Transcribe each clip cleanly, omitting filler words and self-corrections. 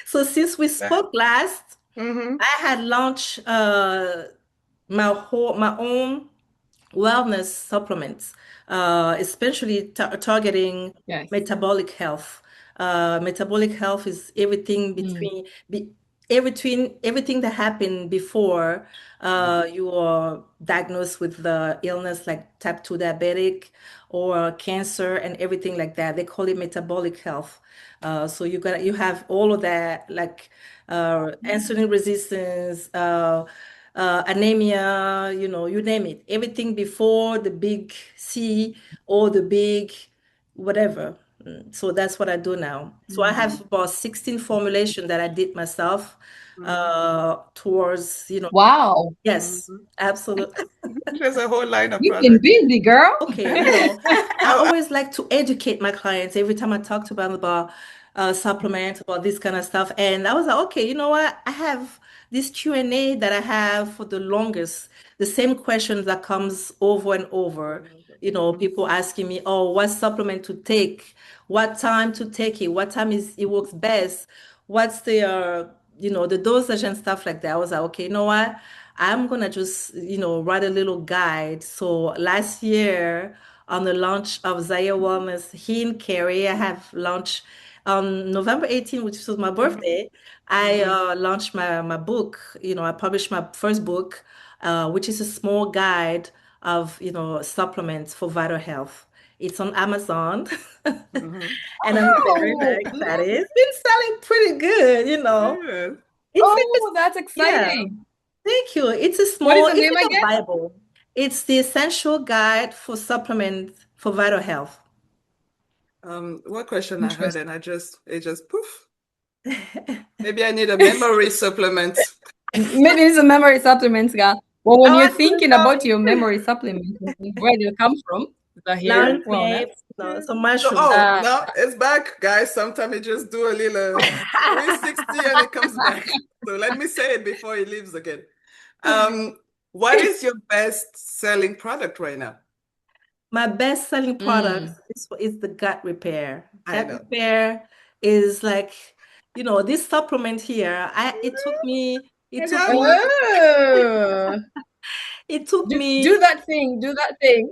So since we spoke last, Mm-hmm. I had launched my own wellness supplements, especially targeting Yes. metabolic health. Metabolic health is everything Mm. everything that happened before you are diagnosed with the illness like type 2 diabetic or cancer and everything like that. They call it metabolic health. So you have all of that like insulin resistance, anemia, you name it. Everything before the big C or the big whatever. So that's what I do now. So I have about 16 formulation that I did myself towards, Wow. yes, absolutely. There's a whole line of You've been products. busy, girl. Okay, I Oh, always like to educate my clients every time I talk to them about supplements, about this kind of stuff. And I was like, okay, you know what? I have this Q&A that I have for the longest, the same questions that comes over and over. People asking me, oh, what supplement to take, what time to take it, what time is it works best, what's the dosage and stuff like that. I was like, okay, you know what? I'm gonna just, write a little guide. So last year on the launch of Zahir Wellness here in Cary, I have launched on November 18th, which was my birthday. I launched my book. I published my first book, which is a small guide of, supplements for vital health. It's on Amazon, mhm. and I'm very, Oh, very excited. It's been selling pretty good. Yes. It's oh, that's yeah. exciting. Thank you. What is the It's name like a again? Bible. It's the essential guide for supplements for vital health. What question I had, Interesting. and it just poof. Maybe I need a memory supplement. Maybe it's a memory supplements, girl. Well, when Oh, you're I don't thinking know. about your memory supplements, where do you come from? Zahir Nine Wellness. grapes, some So, mushrooms. oh, Uh, no, it's back, guys. Sometimes it just do a little 360 and it comes back. So let me say it before it leaves again. Um, what is your best selling product right now? My best-selling product mm. is the gut repair. I Gut know. repair is like, this supplement here. I It took know. me, Oh, it took do me. that thing. Do that thing.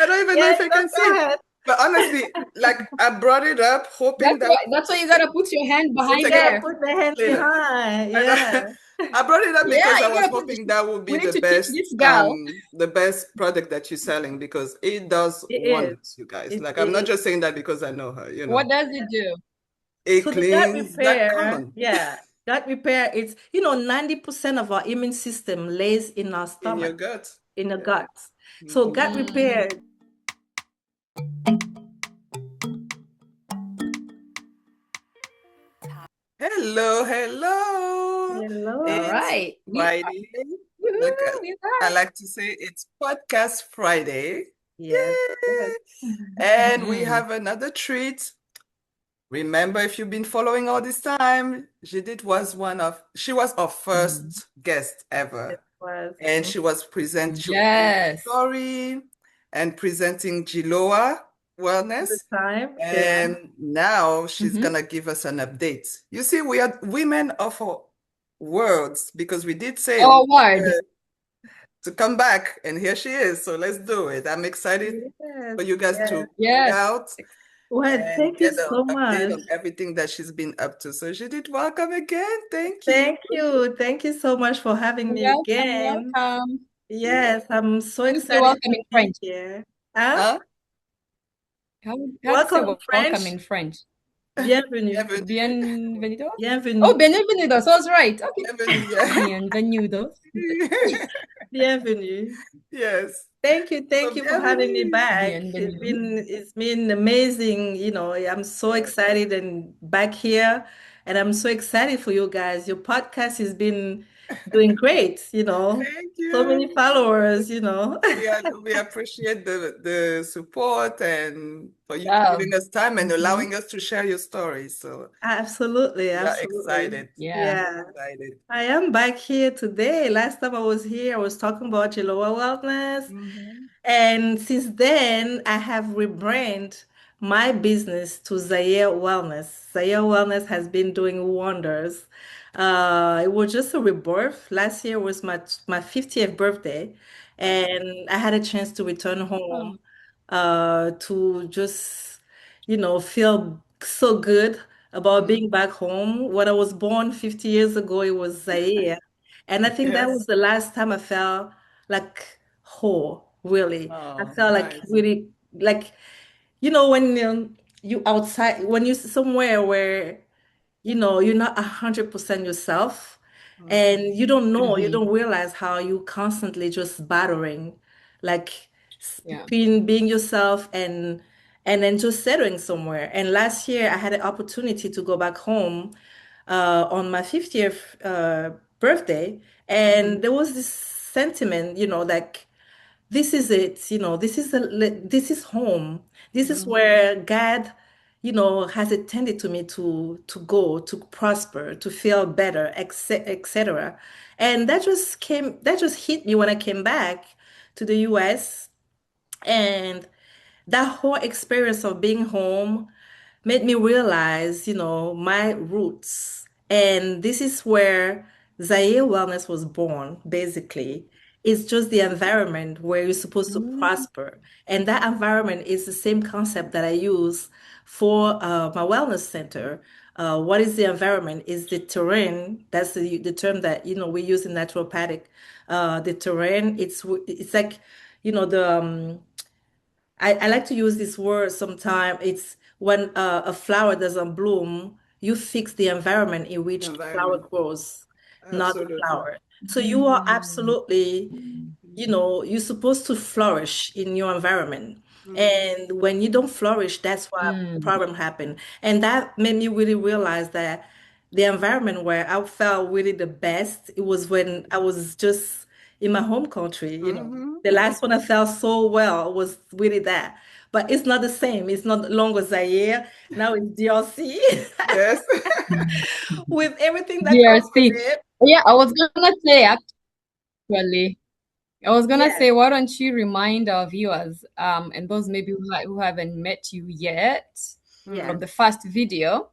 I don't even know Yeah, if I can say go it. ahead. But honestly, like I brought it up hoping that That's why you gotta put your hand we'll behind take it Yeah, up there. put the hand later. behind. I Yeah. know. I brought it up Yeah, because I you was gotta put. hoping that would be We need to teach this gal. the best product that you're selling because it does It is. wonders, you guys. It Like I'm not is. just saying that because I know her, you What know. does it do? It So the gut cleans like come repair, on yeah, gut repair, 90% of our immune system lays in our in your stomach, gut. in the Yeah. gut. So Mhm. gut Mm. repair, Hello, hello. All hello. It's right. Friday. Look, Woohoo, we're I back. like to say it's Podcast Friday. Yes, yes. Yay! And we Mm. have another treat. Remember, if you've been following all this time, she was our Mm. first guest It ever. was And she was telling her Yes. story and presenting Giloa the Wellness. time. Yeah. And now she's Mm-hmm. gonna give us an update. You see, we are women of our words because we did say we Oh, want word. her to come back, and here she is. So let's do it. I'm excited Yes, for you guys yes. to find Yes. out Well, and thank you get an so update much. on everything that she's been up to. So Judith, welcome again. Thank you. Thank you. Thank you so much for having me Welcome, again. welcome. Yeah. Yes, I'm so How do you say excited welcome to in be French? here. Huh? Huh? How to say Welcome in welcome French. in French? Bienvenue. Bienvenue. Bienvenido? Oh, Bienvenue. bienvenido. So I was right. Okay. Bienvenue. Yeah. Bienvenido. Bienvenue. Yes. Thank So you for having me bienvenue. back. Bienvenido. It's been amazing. I'm so Yeah. excited and back here, and I'm so excited for you guys. Your podcast has been doing great. Thank So many you. followers. We appreciate the support and for you Wow. giving us time and Mm-hmm. allowing us to share your stories. So Absolutely, we are absolutely. excited. Yeah. Yeah. Excited. I am back here today. Last time I was here, I was talking about Chiloa Wellness. Mhm. And since then, I have rebranded my business to Zahir Wellness. Zahir Wellness has been doing wonders. It was just a rebirth. Last year was my 50th birthday, Okay. and I had a chance to return home Oh, to just, feel so good about Mm-hmm. being back home. When I was born 50 years ago, it was Zaire. And I think that was Yes. the last time I felt like whole, really. I Oh, felt like nice. really, like, when you outside, when you somewhere where you're not 100% yourself, Mm-hmm. and you don't know, you mhm. don't realize how you constantly just battering, like Yeah. between being yourself and then just settling somewhere. And last year, I had an opportunity to go back home on my 50th birthday, Mm-hmm. and there was this sentiment, like this is it, this is home. This is Mm-hmm. where God, has intended to me to go, to prosper, to feel better, etc. And that just hit me when I came back to the US. And that whole experience of being home made me realize, my roots. And this is where Zaire Wellness was born, basically. It's just the environment where you're supposed to Mm, prosper. And that environment is the same concept that I use for my wellness center. What is the environment? Is the terrain. That's the term that, we use in naturopathic. The terrain, it's like, the I like to use this word sometimes. It's when a flower doesn't bloom, you fix the environment in which the flower Environment. grows, not the Absolutely. flower. So you are mm, absolutely, you're supposed to flourish in your environment. Mm-hmm. And when you don't flourish, that's why mm, problem happen. And that made me really realize that the environment where I felt really the best, it was when I was just in my home country, Mm-hmm. The last one I felt so well was really that. But it's not the same. It's not longer Zaire. Now it's DRC Yes. with everything that comes with DRC. it. Yeah, I was gonna say actually, I was gonna Yes, say, why don't you remind our viewers, and those maybe who haven't met you yet, yes. from Mm-hmm. the first video,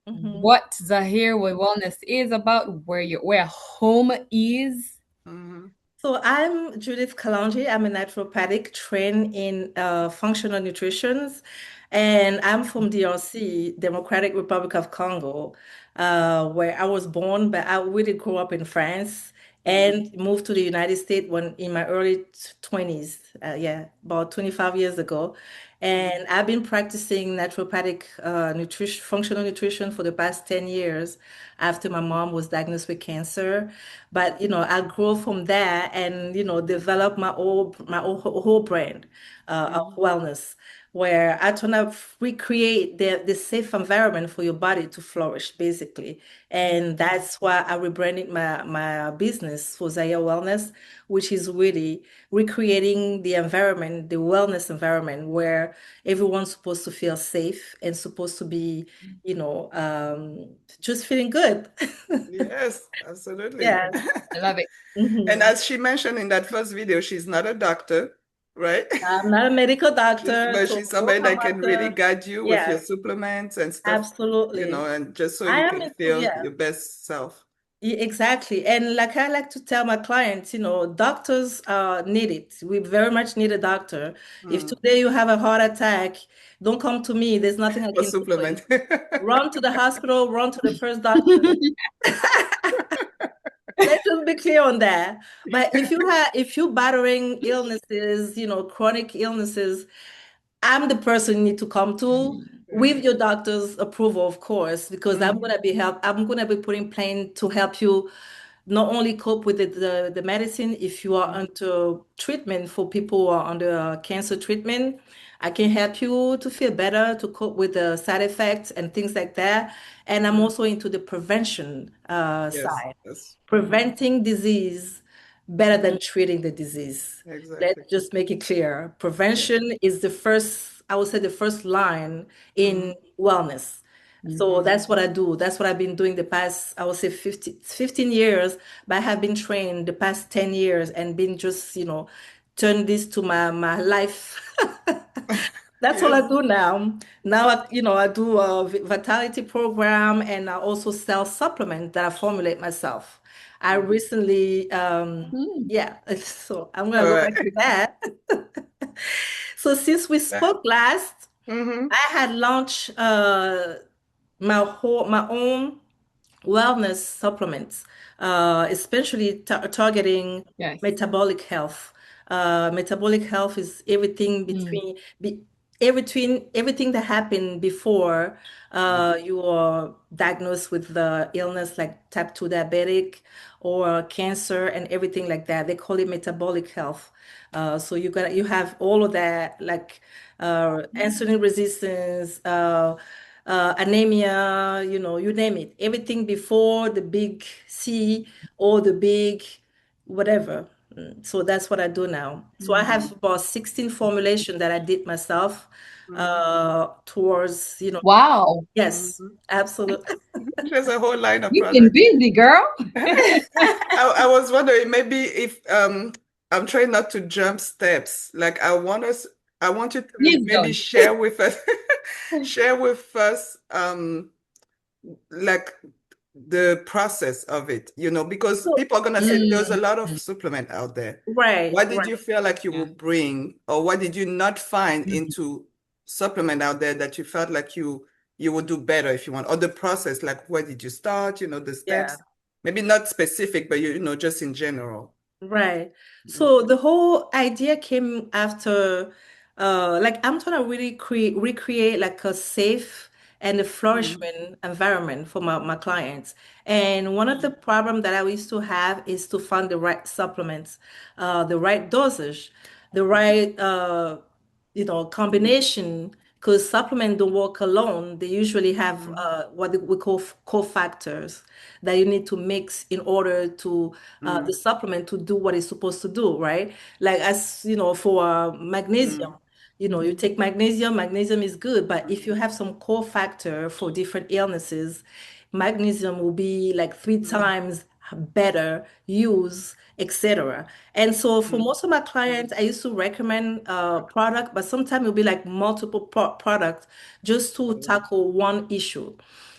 Hmm. what Zahir Wellness is about, where home is. Mm-hmm. So I'm Judith Kalonji. I'm a naturopathic trained in functional nutrition, and I'm from DRC, Democratic Republic of Congo, where I was born, but I really grew up in France Mm-hmm. and moved to the United States when in my early 20s, yeah, about 25 years ago. And I've been practicing naturopathic functional nutrition for the past 10 years after my mom was diagnosed with cancer. But I grew from there and developed my whole brand of Mm-hmm. wellness, where I try to recreate the safe environment for your body to flourish, basically. And that's why I rebranded my business for Zaya Wellness, which is really recreating the environment, the wellness environment where everyone's supposed to feel safe and supposed to be, just feeling good. Yes, absolutely. Yes. I love it. And Mhm. as she mentioned in that first video, she's not a doctor, right? I'm not a medical doctor, But so she's no somebody that can really pharmacy. guide you with your Yes, supplements and stuff, absolutely. and just so I you am can into, feel yeah, your best self. exactly. And like I like to tell my clients, doctors need it. We very much need a doctor. If Mm. today you have a heart attack, don't come to me. There's nothing I For can do for you. supplement. Run to the hospital, run to the first doctor. Let's just be clear on that. But if you battering illnesses, chronic illnesses, I'm the person you need to come to with Right. your doctor's approval, of course, because Mhm. I'm gonna be putting plan to help you not only cope with the medicine if you are Mhm. under treatment for people who are under cancer treatment. I can help you to feel better, to cope with the side effects and things like that. And I'm Mhm. also into the prevention Yes, side, that's preventing disease better mhm. than treating the disease. Exactly. Let's just make it clear. Yeah. Prevention is the first, I would say, the first line in Mhm. wellness. So Mhm. that's what I do. That's what I've been doing the past, I would say 15 years, but I have been trained the past 10 years and been just, turn this to my life That's all Yes. I do now. Now, I do a vitality program and I also sell supplement that I formulate myself. I Mhm. recently, Hmm. yeah, so I'm All gonna go right. back to that. So since we spoke last, Mm-hmm. I had launched my own wellness supplements, especially targeting Yes. metabolic health. Metabolic health is everything Mm. everything that happened before you are diagnosed with the illness like type 2 diabetic or cancer and everything like that. They call it metabolic health. So you have all of that like insulin resistance, anemia, you name it. Everything before the big C or the big whatever. So that's what I do now. So I have Mm. about 16 formulation that I did myself Mm-hmm. towards, Wow. yes, Mm-hmm. absolutely. There's a whole line of You've been products. busy, girl. I was wondering maybe if I'm trying not to jump steps. Like I want you to Please maybe don't. share with us share with us like the process of it, because So, people are gonna say there's a Mm. lot of supplement out there. right, What did right. you feel like you Yeah. would bring, or what did you not find Mm. into supplement out there that you felt like you would do better if you want, or the process, like where did you start, the Yeah. steps, maybe not specific, but just in general. Right. So the whole idea came after, like I'm trying to really recreate like a safe and a Mm-hmm. flourishing environment for my clients. And one of the problems that I used to have is to find the right supplements, the right dosage, the right, combination. Because supplement don't work alone. They usually have Mm-hmm. what we call cofactors that you need to mix in order to the Mm-hmm. supplement to do what it's supposed to do, right? Like as for magnesium, you take magnesium, magnesium is good, but if you have some cofactor for different illnesses, magnesium will be like three times better use, etc. And so for Mm-hmm. most of my clients, I used to recommend product, but sometimes it'll be like multiple products just to tackle one issue.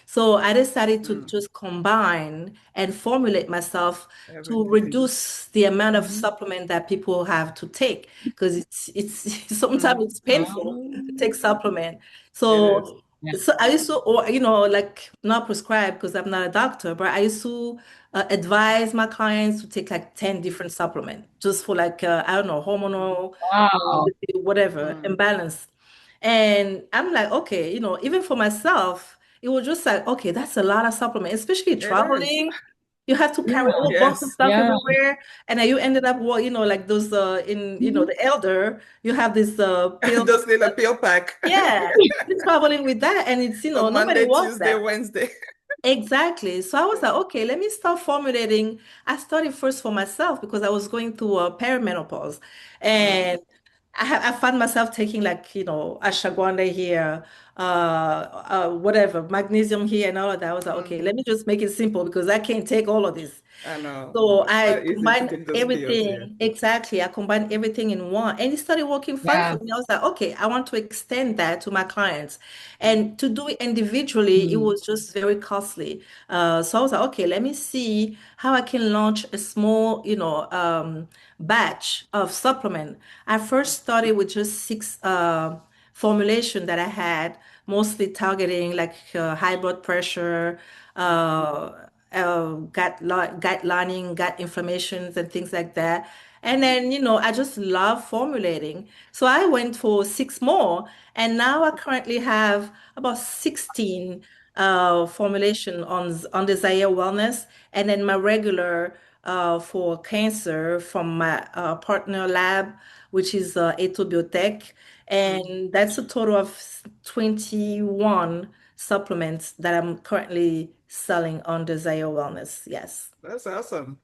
So I decided to Mm-hmm. just combine and formulate myself to Everything. reduce the amount of Mhm. supplement that people have to take because it's sometimes Mm-hmm. it's painful to take supplement. It is. So Yeah. I used to, or like not prescribe because I'm not a doctor, but I used to advise my clients to take like 10 different supplements just for like I don't know, hormonal, Wow. whatever, Mm. imbalance. And I'm like, okay, even for myself, it was just like, okay, that's a lot of supplement, especially It is. traveling. You have to carry a Yeah. whole bunch of Yes. stuff Yeah. everywhere, and then you ended up, well, like those in Mhm. the elder, you have this pill. Those little pill pack. Yeah, you're traveling with that, and it's For nobody Monday, wants Tuesday, that. Wednesday. Exactly. So I was like, okay, let me start formulating. I started first for myself because I was going through a perimenopause. Mm. And I found myself taking like, ashwagandha here, whatever, magnesium here and all of that. I was like, okay, let Mhm. me just make it simple because I can't take all of this. I know. So It's I not easy to combined take those pills, yeah. everything, exactly. I combined everything in one and it started working fine Yeah. for me. I was like, okay, I want to extend that to my clients. And to do it individually, it Mm. was just very costly. So I was like, okay, let me see how I can launch a small, batch of supplement. I first started with just six formulation that I had, mostly targeting like high blood pressure, gut lining, gut inflammations, and things like that. And then, I just love formulating. So I went for six more, and now I currently have about 16 formulation on the Zahir Wellness, and then my regular for cancer from my partner lab, which is Etobiotech. Mhm. And that's a total of 21 supplements that I'm currently selling on Desire Wellness. Yes. That's awesome.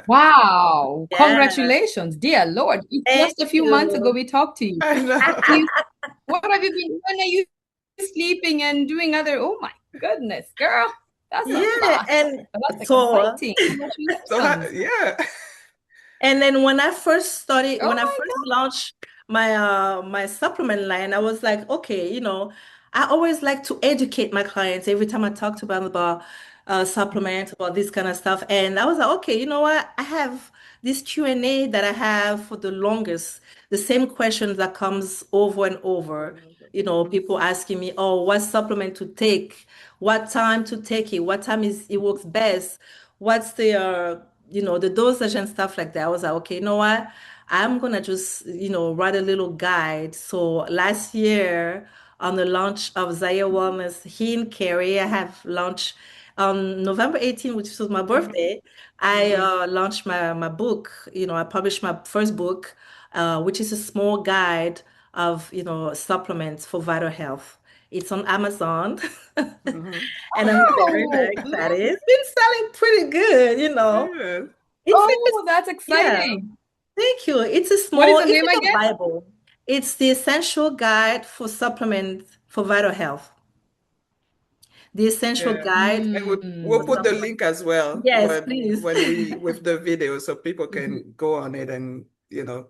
Wow. Yeah. Congratulations, dear Lord. It's Thank just a few months ago you. we talked to you. I Asked know. you, what have you been, when are you sleeping and doing other, oh my goodness, girl, that's a Yeah. lot. And But that's so exciting. So, Congratulations. yeah. And then Oh when I my first launched my supplement line, I was like, okay, I always like to educate my clients every time I talk to them about supplements, about this kind of stuff. And I was like, okay, you know what? I have this Q&A that I have for the longest, the same questions that comes over and over. People asking me, oh, what supplement to take, what time to take it, what time is it works best, what's the dosage and stuff like that. I was like, okay, you know what? I'm gonna just, write a little guide. So last year on the launch of Zahir Wellness here in Cary, I have launched on November 18th, which was my Mhm, birthday. I mhm, launched my book. I published my first book, which is a small guide of, supplements for vital health. It's on Amazon, mhm. and I'm very, Oh, very excited. It's been selling pretty good. Good. It's that's yeah. exciting. Thank you. What is the It's name like a again? Bible. It's the essential guide for supplements for vital health. The essential Yeah. guide And we'll for Mm. put the supplements. link as well Yes, please. when we with the video so people Mhm. can go on it and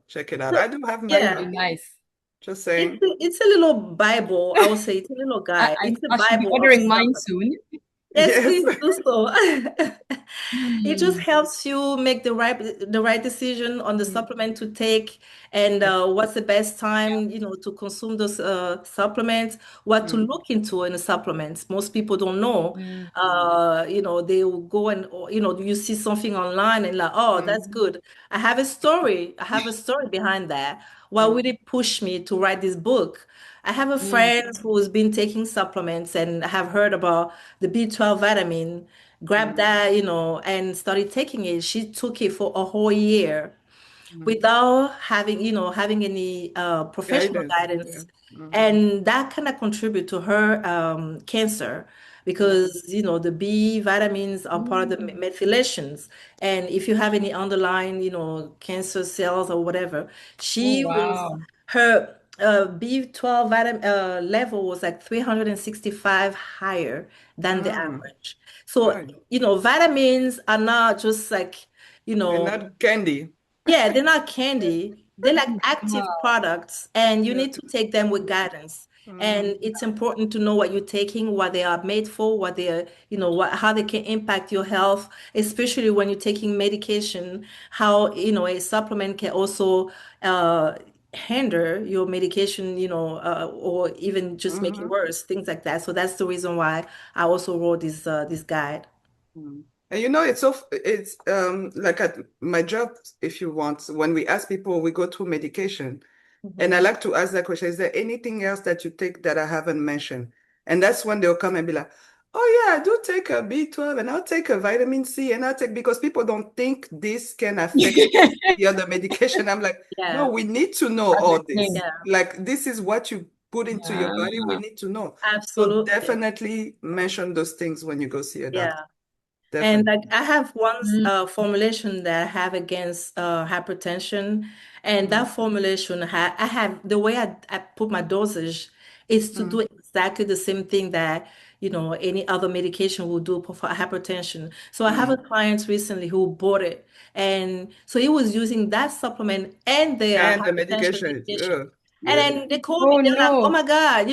check it out. So, I do have That mine would yeah, be now. nice. Just saying. it's a little Bible. I would say it's a little guide. I, It's a I should be Bible of ordering mine supplements. soon. Yes, Yes. please do so. It just Hmm. helps you make the right decision on the Mm, supplement to take and what's the best time, to consume those supplements, what to mm, look into in the supplements. Most people don't know. Mm. mm, They will go and, you see something online and like, oh, that's mm, good. I have a story. I have a story behind that. What mm, really pushed me to write this book? I have a Mm. friend who's been taking supplements and have heard about the B12 vitamin, grabbed mm, that, and started taking it. She took it for a whole year mm. without having any professional Guidance. Yeah. guidance. Hmm. And that kind of contribute to her cancer Yeah. because, the B vitamins are part of the Mm. methylations. And if you have any underlying, cancer cells or whatever, Oh, she was, wow. her B12 vitamin level was like 365 higher than the Mm. average. So, Right. vitamins are not just like, you They're know, not candy. yeah, they're not candy. They're like active Wow. products, and you Yeah. need to take them with guidance. Hmm. And it's important to know what you're taking, what they are made for, what they are, how they can impact your health, especially when you're taking medication, how, a supplement can also uh, hinder your medication, or even just make it Hmm. worse, things like that. So that's the reason why I also wrote this guide. Mm. And it's like at my job, if you want, when we ask people, we go through medication. And I Mhm. like to ask that question, is there anything else that you take that I haven't mentioned? And that's when they'll come and be like, oh yeah, I do take a B12 and I'll take a vitamin C and I'll take because people don't think this can affect the other medication. I'm like, no, Yeah, we need to know all this. Understand. yeah, Like this is what you put into your body, we Yeah. need to know. So absolutely. definitely mention those things when you go see a doctor. Yeah. And Definitely. like I have one Mm. formulation that I have against hypertension, and that Mm, formulation I have the way I put my dosage is to do mm, exactly the same thing that any other medication will do for hypertension. So I have a mm. client recently who bought it, and so he was using that supplement and the And the hypertension medication, medication. And yeah, then they called me, Oh, they're like, oh no. my God,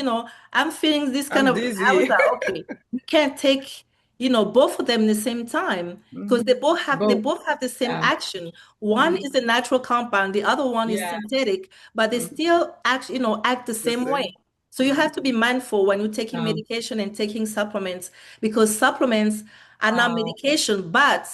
I'm feeling this kind I'm of, I was dizzy. like, okay, you can't take both of them at the same time because Mhm, they Both. both have the same Yeah. action. One mhm, is a natural compound, the other one is Yeah. synthetic, but they mhm. still act the The same way. same. So you Mm, have to be mindful when you're taking Yeah. medication and taking supplements because supplements are not Wow. medication, but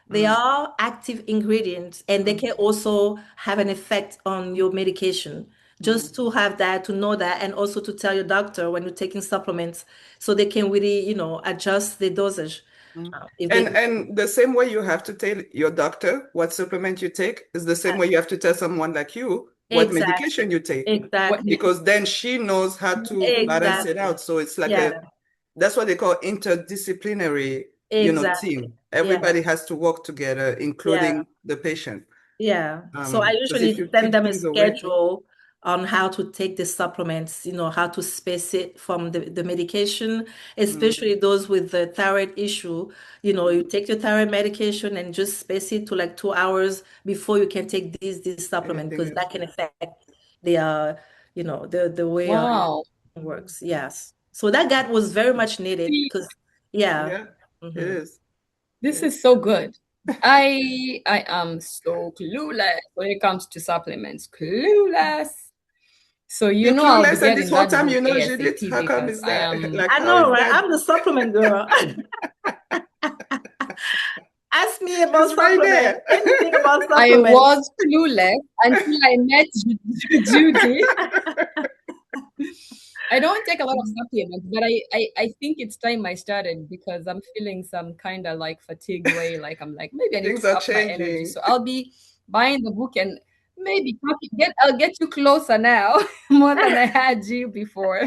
they mm, are active ingredients and they mm, can also have an effect on your medication. Just mm, to have that, to know that, and also to tell your doctor when you're taking supplements so they can really, adjust the dosage mm. if they And the same way you have to tell your doctor what supplement you take is the same way you have to tell someone like you what exactly, medication you take, What? exactly, because then she knows how to balance it exactly. out. So it's like Yeah, that's what they call interdisciplinary, exactly. team. Yeah, Everybody has to work together, yeah. including the patient. Yeah. So I Because if usually you send keep them a things away, schedule on how to take the supplements, how to space it from the medication, mm, especially those with the thyroid issue. You take your thyroid medication and just space it to like 2 hours before you can take this supplement anything because else, that can yeah. affect they are, the way our Wow. nutrition works. Yes. So that guide was very much needed See, because, yeah. Yeah, it Mhm. is. this It is so good. I am so clueless when it comes to supplements. Clueless. So You're I'll be clueless, and this getting whole that time book you know Judith. ASAP How come because is I that? am. Like, I how know, is right? that? I'm the supplement girl. Ask me about She's right supplements. there. Anything about I supplements. was clueless until I met Judy. I don't take a lot of supplements, but I think it's time I started because I'm feeling some kind of like fatigue way. Like I'm like, maybe I need Things to are up my energy. changing. So I'll be buying the book and maybe I'll get you closer now more than I had you before.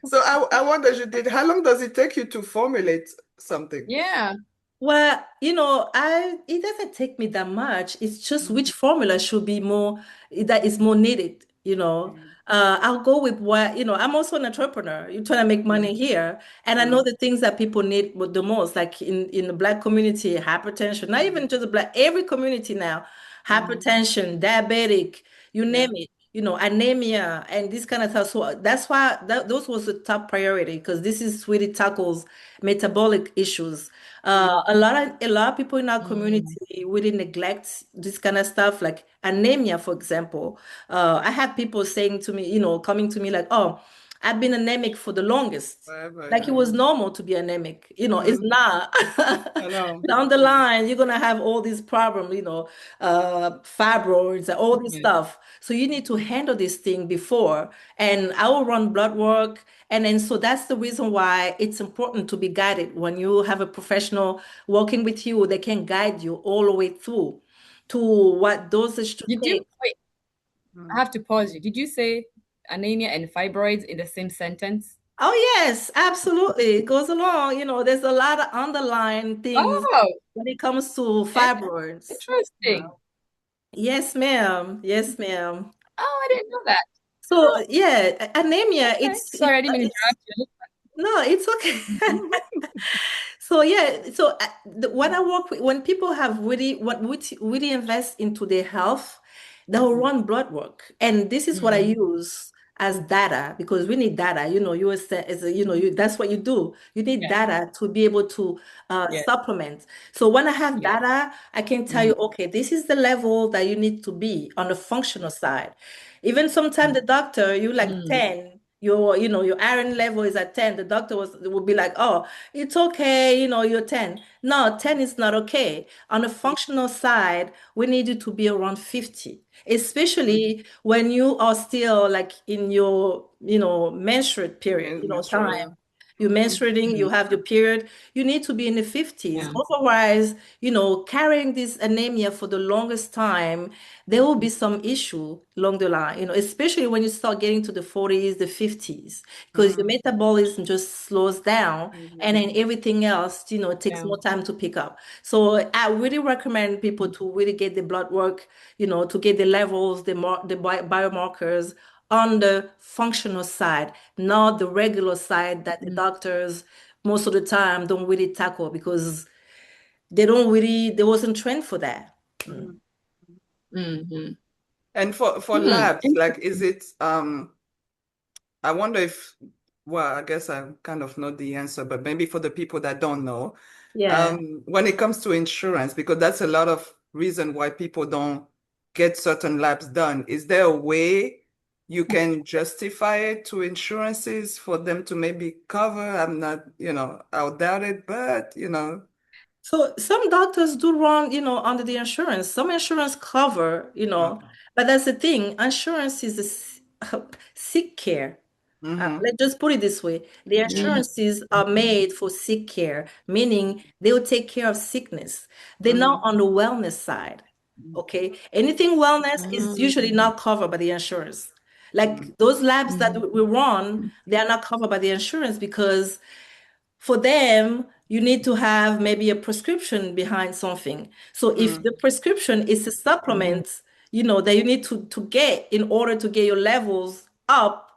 So I wonder, Judith, how long does it take you to formulate something? Yeah. Well, it doesn't take me that much. It's just Mhm. which formula should be that is more needed. Mhm. I'll go with I'm also an entrepreneur. You're trying to make money here. And I know Mhm. the things that people need the most, like in the Black community, hypertension, not even Mhm. just the Black, every community now, Mhm. hypertension, diabetic, you Yeah. name it, anemia and this kind of stuff. So that's why those was the top priority because this is really tackles metabolic issues. Mhm. A lot of people in our Mm. community really neglect this kind of stuff, like anemia, for example. I have people saying to me, coming to me like, "Oh, I've been anemic for the longest." Forever, Like it yeah. was normal to be anemic. It's Mhm. not. I know. Down the line, you're gonna have all these problems, fibroids, and all this Yeah. stuff. So you need to handle this thing before. And I will run blood work. And then so that's the reason why it's important to be guided when you have a professional working with you, they can guide you all the way through to what dosage to Did you take. wait? I Mhm. have to pause you. Did you say anemia and fibroids in the same sentence? Oh, yes, absolutely. It goes along. There's a lot of underlying things Oh, when it comes to eh, fibroids. interesting. Yes, ma'am. Yes, ma'am. Oh, I didn't know that. So, Oh, yeah, anemia, okay. Sorry, I didn't mean to it's interrupt you. no, it's Mhm. okay. So yeah, so when I work with when people have really what really invest into their health, they'll Mhm. run blood work, and this is what I Mm, use as data because we need data. That's what you do. You need yeah, data to be able to yeah, supplement. So when I have yeah. data, I can tell Mm, you, okay, this is the level that you need to be on the functional side. Even sometimes the doctor, you like mm, 10, your iron level is at 10. The doctor would be like, oh, it's okay, you're 10. No, 10 is not okay. On the functional side, we need you to be around 50, especially when you are still like in your, menstruate period, Menstrual, yeah. time. You're Mhm. menstruating, you mm, have your period, you need to be in the 50s. yeah. Otherwise, carrying this anemia for the longest time, there will be some issue along the line, especially when you start getting to the 40s, the 50s, because your Mhm. metabolism just slows down and Mhm. then everything else, takes Yeah. more time to pick up. So I really recommend people to really get the blood work, to get the levels, the biomarkers on the functional side, not the regular side that the Mm, doctors most of the time don't really tackle because they wasn't trained for that. Mm. Mhm. mhm. And for Hmm. labs, like, is it I wonder if, well, I guess I kind of know the answer, but maybe for the people that don't know, Yeah. when it comes to insurance, because that's a lot of reason why people don't get certain labs done. Is there a way you can justify it to insurances for them to maybe cover? I'm not, I doubt it, but So some doctors do run, under the insurance. Some insurance cover, okay. but that's the thing. Insurance is sick care. Mm-hmm. Let's just put it this way. The Mm, insurances are made for sick care, meaning they will take care of sickness. They're not Mm-hmm. on the wellness side. Okay. Anything wellness is mm, usually not covered by the insurance. Like those labs that mm, we run, they are not covered by the insurance because for them, you need to have maybe a prescription behind something. So if Mm-hmm. the prescription is a supplement, that you need to get in order to get your levels up,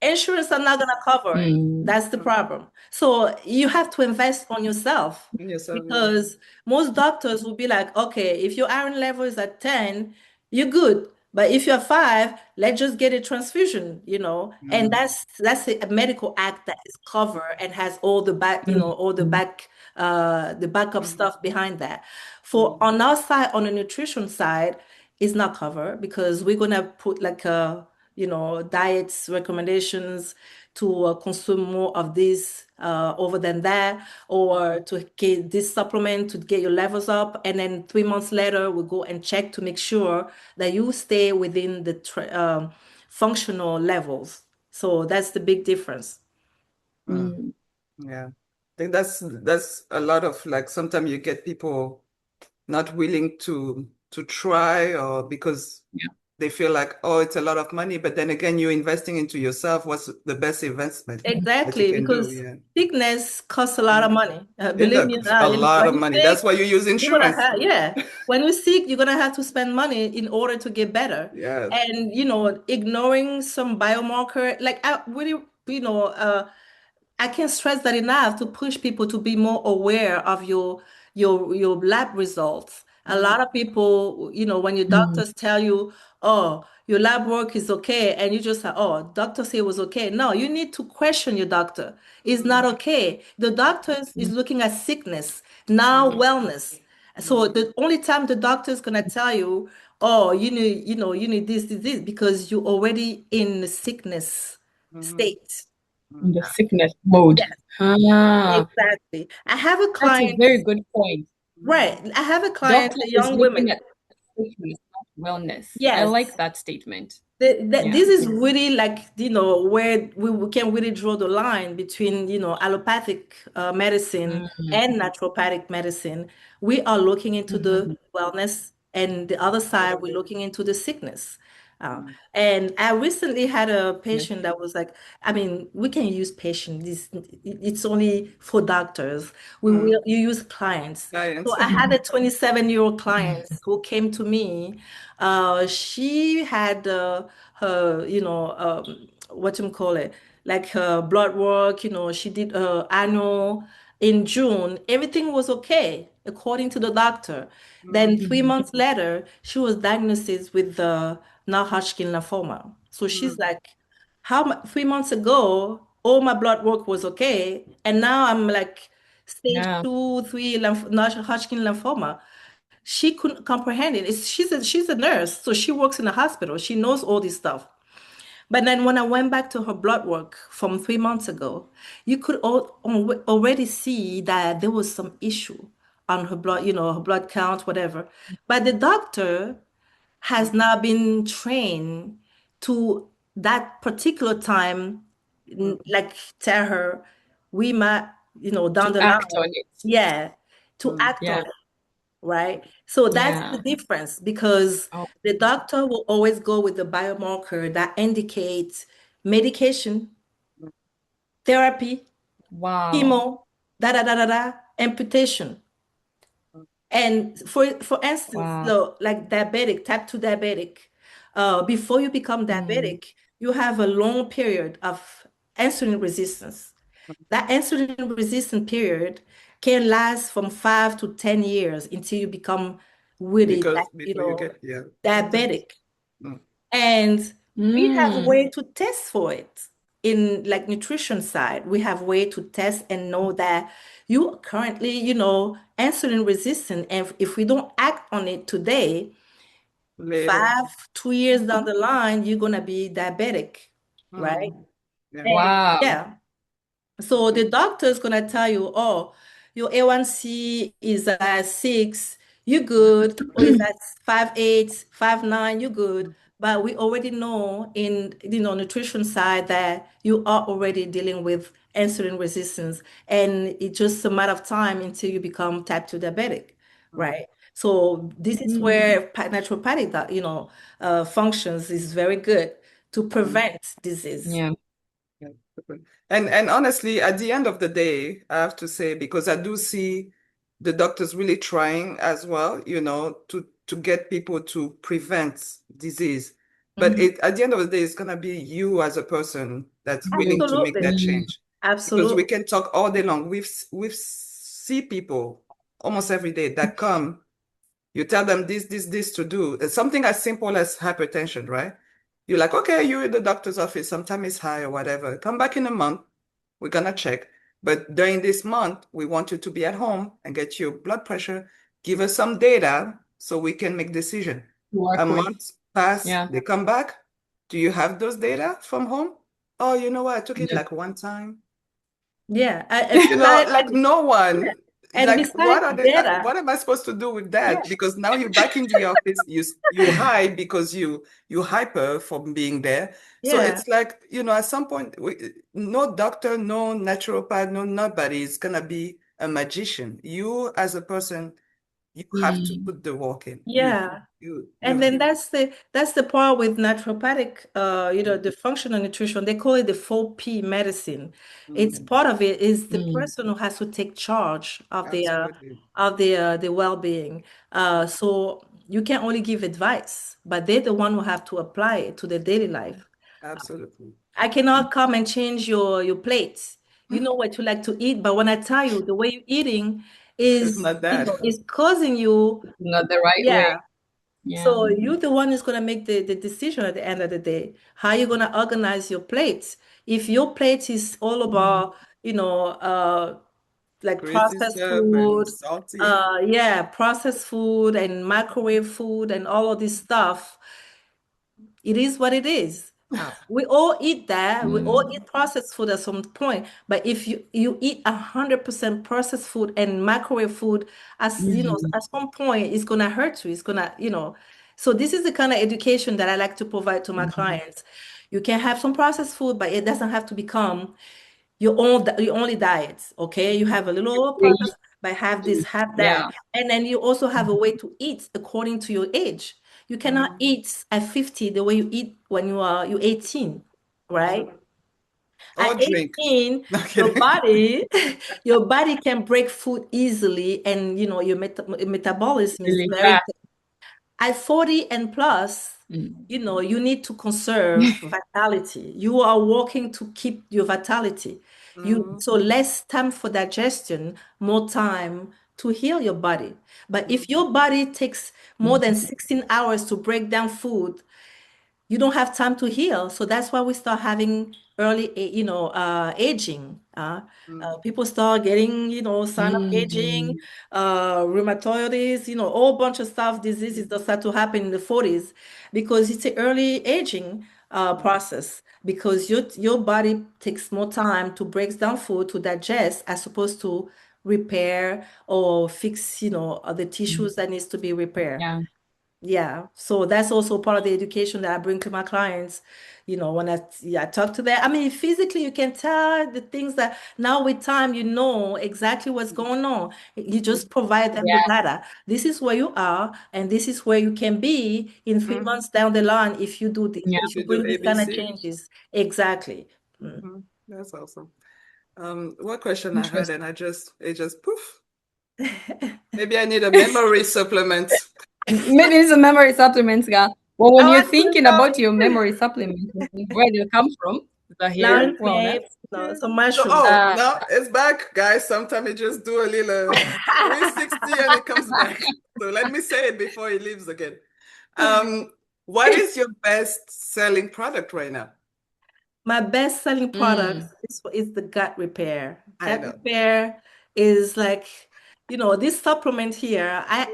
insurance are not going to cover it. mm, That's the problem. So you have to invest on yourself Yes, yeah. because most doctors will be like, okay, if your iron level is at 10, you're good. But if you're 5, let's just get a transfusion, and Mm, that's a medical act that is covered and has all the back, all the backup mm, stuff behind that. For mm, on our side, on the nutrition side, it's not covered because we're gonna put like diets recommendations to consume more of this over than that, or to get this supplement to get your levels up, and then 3 months later we go and check to make sure that you stay within the functional levels. So that's the big difference. mm. Yeah. I think that's a lot of like sometimes you get people not willing to try or because Yeah. they feel like, oh, it's a lot of money, but then again, you're investing into yourself. What's the best investment that you Exactly, can do? because Yeah. sickness costs a lot of Mm. money. It Believe me or does a not, lot when of you're money. sick, That's why you use you're gonna insurance. have, yeah. When you're sick, you're gonna have to spend money in order to get better. Yes. And ignoring some biomarker, like I really, I can't stress that enough to push people to be more aware of your lab results. A Mm, lot of people, when your Mm. doctors tell you, oh, your lab work is okay, and you just say, oh, doctor say it was okay. No, you need to question your doctor. It's not mm, okay. The doctor is looking at sickness, now mm, wellness. So mm, the only time the doctor is gonna tell you, oh, you need this, because you're already in the sickness mm, state. In mm, the sickness mode. Yes, Ah, exactly. I have a that's a client, very good point. right? I have a client, Doctor a is young looking woman. at sickness, not wellness. I like Yes. that statement. This Yeah. is really like, where we can really draw the line between, allopathic medicine Mm. and naturopathic medicine. We are looking into the Mhm. wellness, and the other side, we're looking into the sickness. mm, And I recently had a Yeah. patient that was like, I mean, we can use patient. It's only for doctors. mm. You use clients. So Science. I had Mhm. a 27-year-old client who came to me. She had her, what you call it, like her blood work, she did her annual in June. Everything was okay, according to the doctor. Then Mm, 3 months later, she was diagnosed with the non-Hodgkin lymphoma. So she's mm. like, 3 months ago, all my blood work was okay, and now I'm like stage Yeah. 2, 3 non-Hodgkin lymphoma. She couldn't comprehend it. She's a nurse, so she works in a hospital. She knows all this stuff. But then when I went back to her blood work from 3 months ago, you could already see that there was some issue on her blood, her blood count, whatever. But the doctor has now been trained to that particular time, like tell her, we might, down To the act line, on it. yeah, to Mm, act on Yeah. it, right? So that's the Yeah. difference, because Oh, the doctor will always go with the biomarker that indicates medication, therapy, wow. chemo, da da da da da, amputation. And for instance, Wow. like diabetic, type 2 diabetic, before you become Mm. diabetic, you have a long period of insulin resistance. That insulin resistant period can last from 5 to 10 years until you become really, because before you get, yeah, symptoms. diabetic. Mm. And we have a Mm. way to test for it. In like nutrition side, we have way to test and know that you currently, insulin resistant. And if we don't act on it today, Later. 5, 2 years down the line, you're gonna be diabetic, right? Mm. Yeah. And Wow. yeah. So the doctor is gonna tell you, oh, your A1C is at 6, you good, or is at 5.8, 5.9, you good. But we already know in nutrition side that you are already dealing with insulin resistance, and it's just a matter of time until you become type 2 diabetic, Mm. right? So this is Mm. where naturopathic, functions is very good to Mm. prevent disease. Yeah. Yeah. And honestly, at the end of the day, I have to say, because I do see the doctors really trying as well, to get people to prevent disease. But Mhm. at the end of the day, it's gonna be you as a person that's willing to make Absolutely. that Mm. change. Because we Absolutely. can talk all day long. We've see people almost every day that come, You tell them this to do. It's something as simple as hypertension, right? You're like, okay, you're in the doctor's office, sometimes it's high or whatever. Come back in a month, we're gonna check. But during this month, we want you to be at home and get your blood pressure. Give us some data so we can make decision. A Work with. month pass, Yeah. they come back. Do you have those data from home? Oh, you know what? I took it Yeah. like one time. Yeah. You know, like no one. And Like besides data, what am I supposed to do with yeah, that? Because now you're back in the office, you hide because you hyper from being there. So yeah. it's like, at some point, no doctor, no naturopath, no nobody is gonna be a magician. You as a person, you have to Mm. put the work in. Yeah. You And then that's the part with naturopathic, the functional nutrition. They call it the 4P medicine. It's Mhm. part of it is the Mm. person who has to take charge of Absolutely. the well-being. So you can only give advice, but they're the one who have to apply it to their daily life. Absolutely. I cannot come and change your plate. You know what you like to eat, but when I tell you the way you're eating It's is, not that. is causing you, Not the right way. yeah. Yeah. So you're the one who's gonna make the decision at the end of the day. How you gonna organize your plate? If your plate is all Mm. about, like Greasy processed stuff and food, salty. yeah, processed food and microwave food and all of this stuff, it is what it is. We all eat that. We all Mm. eat processed food at some point. But if you eat 100% processed food and microwave food, Mm. at some point, it's gonna hurt you. It's gonna. So this is the kind of education that I like to provide to my Mm. clients. You can have some processed food, but it doesn't have to become your only diet. Okay, you have a little process, but have this, have that, Yeah. and then you also have a way to eat according to your age. You cannot Mhm. eat at 50 the way you eat when you're 18, right? Or At drink. 18, No your kidding. body your body can break food easily, and your metabolism is Really very. fast. At 40 and plus, Mm. you need to conserve vitality. You are working to keep your vitality. Mhm. So less time for digestion, more time to heal your body. But if Mhm. your body takes more than 16 hours to break down food, you don't have time to heal. So that's why we start having early, aging. People start getting, sign of aging, Mm. rheumatoids, a whole bunch of stuff, diseases that start to happen in the 40s because it's an early aging Mhm. process because your body takes more time to break down food to digest as opposed to repair or fix, the Mm. tissues that needs to be repaired. Yeah. Yeah, so that's also part of the education that I bring to my clients. When I talk to them, I mean, physically, you can tell the things that now with time, you know exactly what's going on. You just provide them the Yeah. data. This is where you are, and this is where you can be in three Mhm. months down the line if you do Yeah. if If you you do bring these kind of ABC. changes. Exactly. Mm. That's awesome. What question I had, Interesting. and it just poof. Maybe I need a memory supplement. Maybe it's a memory supplements, girl. Well, I when you're want you to thinking tell about me your memory supplements, where they come from, Zahir Wellness. landscapes, some So, mushrooms. oh, Uh, now it's back, guys. Sometimes it just do a little 360 and it comes back. So let me say it before it leaves again. Um, what is your best selling product right now? My best-selling product mm. is the gut repair. I Gut know. repair is like, this supplement here. I know.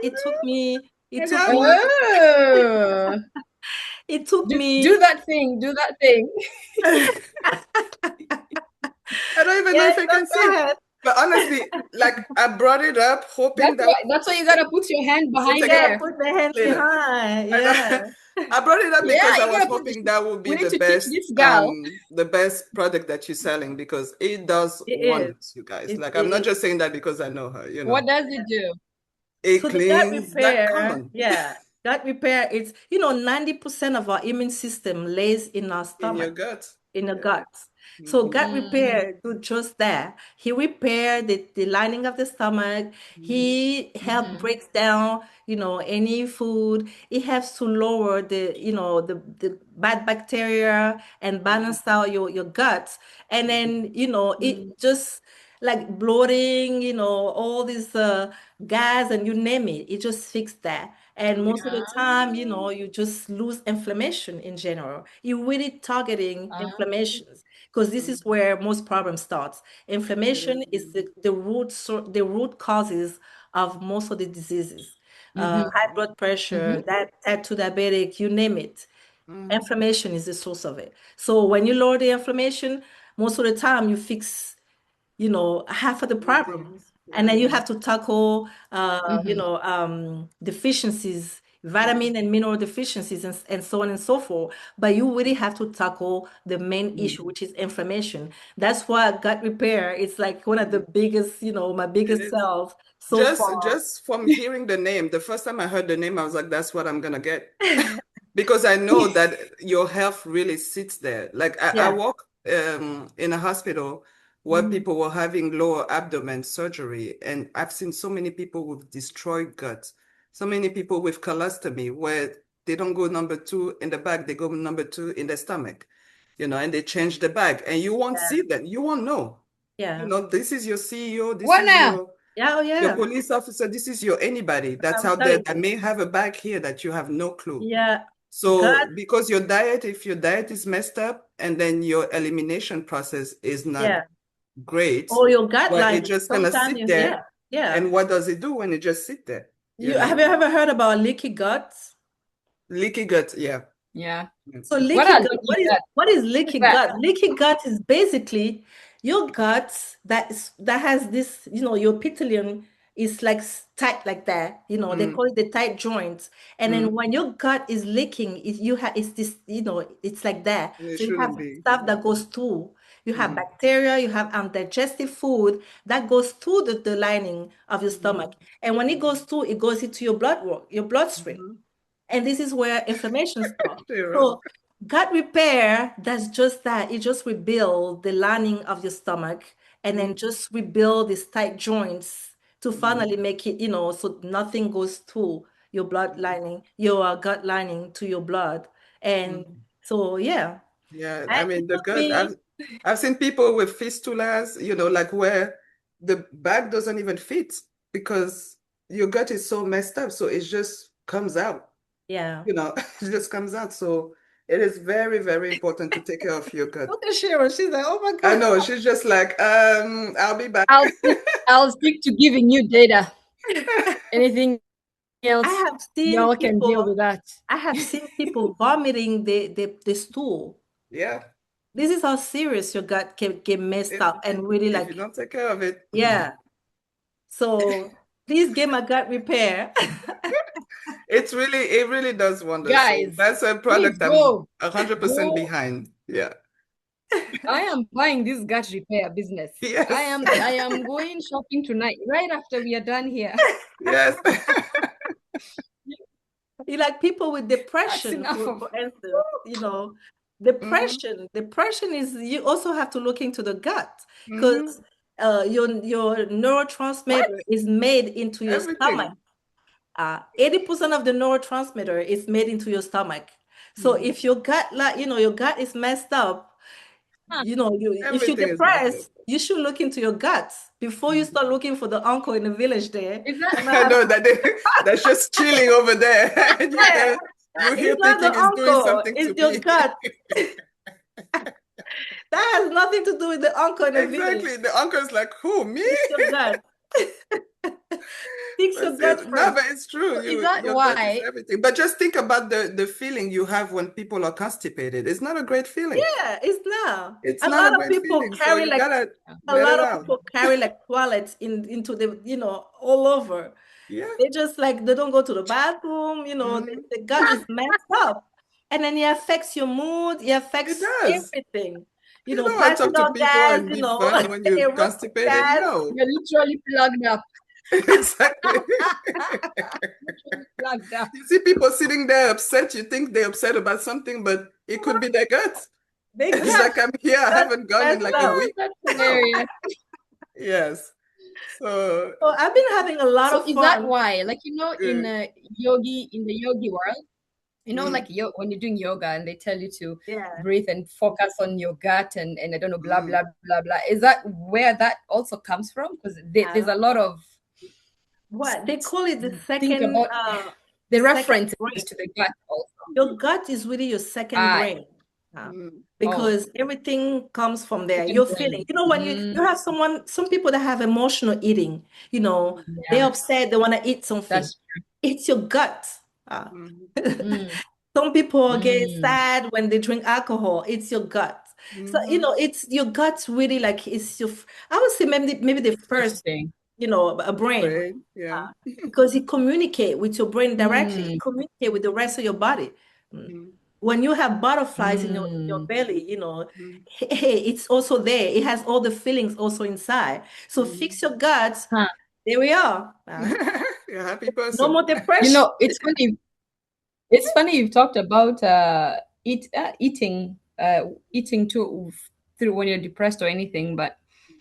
Oh, it took do me, that thing. Do that thing. I don't even know yeah, if I no, can say go it. ahead. But honestly, like I brought it up hoping that That's why you gotta put your hand we'll behind take it up Yeah, there. put the hand later. behind. I Yeah, know. I brought it up Yeah, because I you was gotta put. hoping that would be We need to teach this gal. the best product that you're selling because it does it is. wonders, you guys. It, Like I'm not it, just saying that because I know her, What does it do? It So the gut cleans that repair, colon yeah, gut repair, it's, 90% of our immune system lays in our in your stomach, gut. in the Yeah. guts. So Mm-hmm. gut Mm. repair do just that. He repaired the lining of the stomach. Mm-hmm. He helped Mm-hmm. breaks down, any food. It helps to lower the bad bacteria and balance out your gut. And then, Mm. it just like bloating, all these gas and you name it. It just fixes that. And most of the time, you just lose inflammation in general. You're really targeting inflammations because this is where most problems starts. Inflammation is the root causes of most of the diseases. High blood pressure, that type 2 diabetic, you name it. Inflammation is the source of it. So when you lower the inflammation, most of the time you fix, half of the problem. Things. And then Yeah. you have to tackle, deficiencies, vitamin and mineral deficiencies, and so on and so forth. But you really have to tackle the main issue, which is inflammation. That's why gut repair is like one of the biggest, my It biggest is. sales so far. Just from hearing the name, the first time I heard the name, I was like, that's what I'm gonna get. Because I know that your health really sits there. Like I Yeah. work in a hospital where people were having lower abdomen surgery, and I've seen so many people with destroyed guts, so many people with colostomy where they don't go number two in the bag, they go number two in the stomach, and they change the bag, and you won't Yeah. see that, you won't know. Yeah. This is your CEO, this What is now? Yeah. Oh, your yeah. police officer, this is your anybody that's I'm out there telling that you. may have a bag here that you have no clue. Yeah. So Gut. because your diet, if your diet is messed up and then your elimination process is not Yeah. great, Or your gut well, it lining. just gonna Sometimes sit you, yeah. there. Yeah. And what does it do when it just sit there? Have you ever heard about leaky guts? Leaky gut, yeah. Yeah. So What leaky are gut, leaky gut? what is What is leaky that? gut? Leaky gut is basically your gut that has this, your epithelium is like tight like that. They Mm, call it the tight joints. And then mm. when your gut is leaking, you have it's this, it's like that. It So you have shouldn't be. stuff that goes through. You have Mm-hmm. bacteria, you have undigested food that goes through the lining of your Mm-hmm. stomach. And when it goes through, it goes into your your bloodstream. Mm-hmm. And this is where inflammation starts. Sure. So gut repair, that's just that. It just rebuild the lining of your stomach and then just rebuild these tight joints to Mm-hmm. finally make it, so nothing goes through your blood lining, your gut lining to your blood. And Mm-hmm. so, yeah, Yeah, I it mean the took gut. me, I've seen people with fistulas, like where the bag doesn't even fit because your gut is so messed up, so it just comes out. yeah. It just comes out. So it is very, very important to take care of your gut. Look at Sharon. She's like, oh my I God. know she's just like, I'll be back. I'll stick to giving you data. Anything I else, have seen y'all can deal people, with that. I have seen people vomiting the stool. Yeah, This is how serious your gut can get messed if up and really if you like, don't take care of it, yeah. So please get my gut repair. it really does wonders. So Guys, that's a please product I'm go. 100% Go. behind. Yeah. I am buying this gut repair business. I Yes. am I am going shopping tonight, right after we are done here. Yes. You like people with That's depression, enough of for instance, hmm depression is, you also have to look into the gut hmm because your what? neurotransmitter is made into your stomach. Everything. 80% of the neurotransmitter is made into your stomach. So Mhm. if your gut, like, your gut is messed up, Huh, if you're Everything is messed up. depressed, you should look into your guts before you Mhm. start looking for the uncle in the village there. is that You might I have, know that that's just chilling over there. And yeah, you it's here not thinking the it's doing uncle, something to it's your me. gut. That has nothing to do with the uncle in the village. Exactly. The uncle's like, who, me? It's your gut. Fix your gut No, first. but it's true. so is that Your gut is why? everything. But just think about the feeling you have when people are constipated. It's not a great feeling. Yeah, it's now. It's A not a lot of great people feeling. So carry you like gotta a let it lot of out. people carry like toilets into the, all over. Yeah. They just like they don't go to the bathroom, hmm the gut is messed up. And then it affects your mood, it It affects does. everything. You don't want to talk to Vaginal people gas, and be fun when you're erotic constipated. gas. No. You're literally plugged up. Exactly. Literally plugged up. You see people sitting there upset. You think they're upset about something, but it could be their gut. They It's got like I'm here. I gut haven't gone in messed like a up. Oh, week. that's No. hilarious. Yes. So So I've been having a lot So of is that fun. why, like in uh, the yogi world, like when you're doing yoga and they tell you to Yeah. breathe and focus on your gut and I don't know, blah, Mm. blah, blah, blah. Is that where that also comes from? Because there's a lot of What they call it, think about the second reference brain. to the gut also. Your gut is really your second Ah, brain. uh, Mm. oh, because everything comes from there. second You're feeling, brain. when you have some people that have emotional eating, they're Yeah, upset, they want to eat something. that's It's your gut. Uh, Mm. mm, some people get mm, sad when they drink alcohol. It's your gut. So, Mhm. it's your gut really, like, it's I would say maybe the first, interesting. a brain, Brain, yeah. because it communicate with your brain directly. It Mm, communicate with the rest of your body. Mm. Mm. When you have butterflies in your mm, belly, Mm. hey, it's also there. It has all the feelings also inside. So Mm. fix your guts. huh. There we are. You're a happy No person. more depression. It's funny. It's funny you've talked about eating too through when you're depressed or anything, but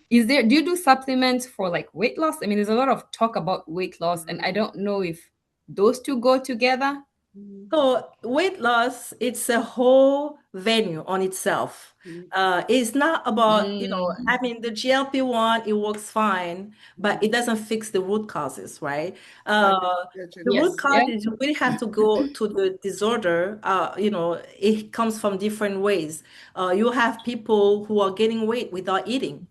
do you do supplements for like weight loss? I mean, there's a lot of talk about weight loss, and I Mm. don't know if those two go together. Mm. So weight loss, it's a whole venue on itself. Mm. It's not about, I Mm, mean, the GLP-1, it works fine, but Mm. it doesn't fix the root causes, right? I get, Uh, get you. the root yes, yeah. causes, you really have to go to the disorder. It comes from different ways. You have people who are gaining weight without eating,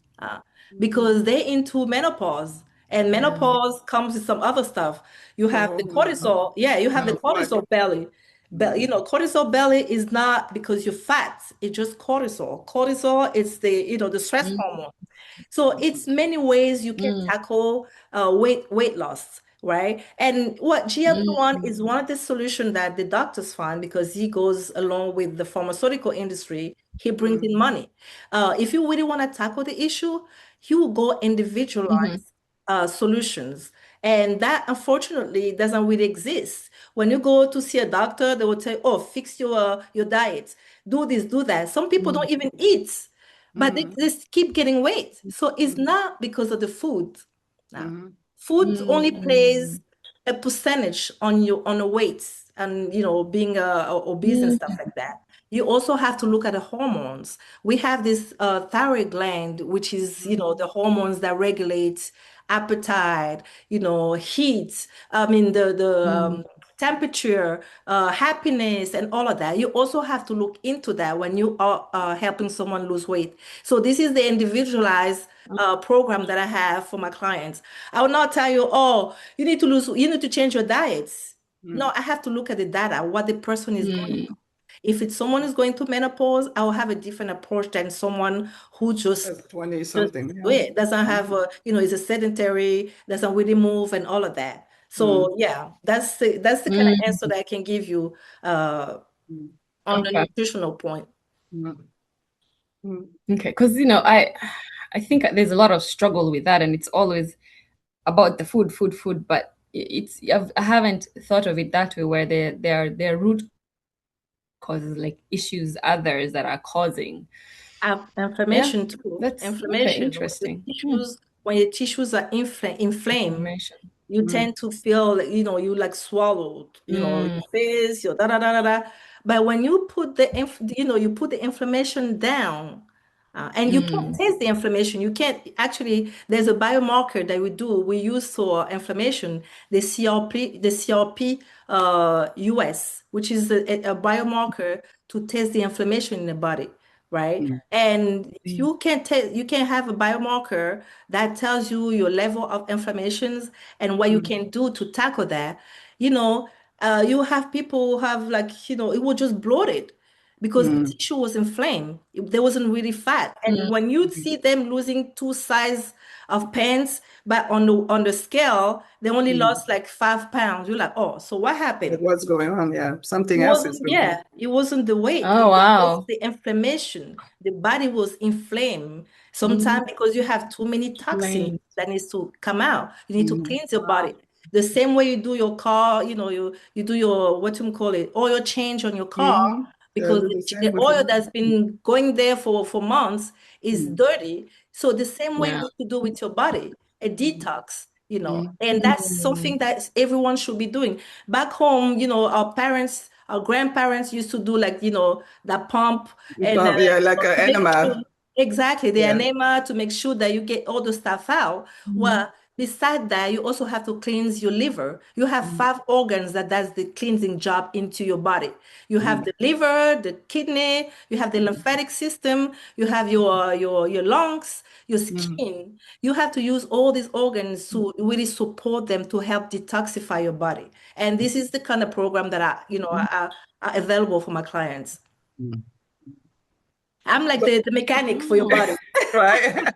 Mm. because they're into menopause. And Mm, menopause comes with some other stuff. You The have the hormones, huh? cortisol. Yeah, you have the Oh, what? cortisol belly. But Mm. cortisol belly is not because you're fat. It's just cortisol. Cortisol is the stress mm, hormone. So it's many ways you can mm, tackle weight loss, right? And what GLP-1 mm, is one of the solutions that the doctors find, because he goes along with the pharmaceutical industry. He brings Mm. in money. If you really want to tackle the issue, he will go mhm, individualize solutions. And that unfortunately doesn't really exist. When you go to see a doctor, they will say, "Oh, fix your diet, do this, do that." Some people mm, don't even eat, but they Mm. just keep getting weight. So it's Mm. not because of the food. Now, Mm. food only plays mm, a percentage on the weight, and being obese and stuff mm, like that. You also have to look at the hormones. We have this thyroid gland, which is Mm. the hormones that regulate appetite, heat. I mean the mm, temperature, happiness, and all of that. You also have to look into that when you are helping someone lose weight. So this is the individualized program that I have for my clients. I will not tell you, "Oh, you need to change your diets." No, Mm. I have to look at the data, what the person is going mm, through. If it's someone who's going through menopause, I will have a different approach than someone who That's just 20 just something. Yeah. yeah, doesn't have is a sedentary, doesn't really move and all of that. Mm. So yeah, that's the kind of mm. answer that I can give you Mm. on the Okay. nutritional point. Mm. Mm. Okay, because I think there's a lot of struggle with that, and it's always about the food, food, food. But I haven't thought of it that way, where there are root causes like issues others that are causing. Yeah, Inflammation too. that's okay. Inflammation. Interesting. Hmm. When your tissues are inflamed, Information. you Mm. tend to feel like, you like swallowed, Mm, your face, your da da da da da. But when you put you put the inflammation down, and you can't mm, taste the inflammation. You can't actually. There's a biomarker that we use for inflammation, the CRP US, which is a biomarker to test the inflammation in the body, right? Mm. And if mm, you can have a biomarker that tells you your level of inflammations and what you Mm. can do to tackle that. You know, you have people who have, like, it was just bloated because the Mm. tissue was inflamed. There wasn't really fat. And mm, when you see them losing two size of pants, but on the scale, they only Mm. lost like 5 pounds. You're like, "Oh, so what Like happened?" what's going on? Yeah. It Something else is wasn't, going on. yeah, it wasn't the weight. oh It was just wow. the inflammation. The body was inflamed. Mm, Sometimes because you have too many toxins flame. that needs to come out. You need to Mm. cleanse your body. The same way you do your car, you do your, what you call it, oil change on your car, Mm-hmm. Yeah, because do the, the same the with oil you. that's been going there for months is Mm. dirty. So the same way you Yeah. need to do with your body, a Mm. detox, Mm. and that's Mm, something that everyone should be doing. Back home, our parents Our grandparents used to do like, that pump and Yeah, like an to make sure, enema. exactly, the Yeah. enema to make sure that you get all the stuff out. Mhm. Well, beside that, you also have to cleanse your liver. You have Mm, 5 organs that does the cleansing job into your body. You have mm, the liver, the kidney, you have the mm, lymphatic system, you have your lungs, your mm, skin. You have to use all these organs to really support them to help detoxify your body. And this is the kind of program that are available for my clients. mm. I'm like the mechanic for your Oh, body. Right?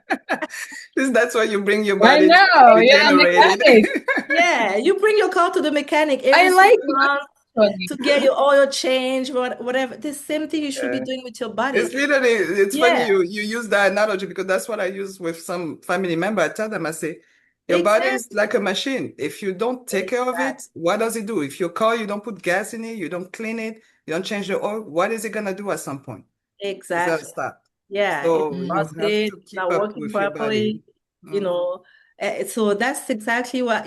That's why you bring your I body to know. be You're a regenerated. mechanic. Yeah, you bring your car to the mechanic I every like 6 months it. to get your oil change, whatever. The same thing you should be Yeah. doing with your It's body. literally, it's funny Yeah, you use that analogy because that's what I use with some family member. I tell them, I say, your body is exactly. like a machine. If you don't take care of it, what does it do? If your car, you don't put gas in it, you don't clean it, you don't change the oil, what is it gonna do at some point? It's gonna Exactly. stop. Yeah, it's So you Mm. have busted, to keep not up working with your body. properly, you Mm. know. So that's exactly what,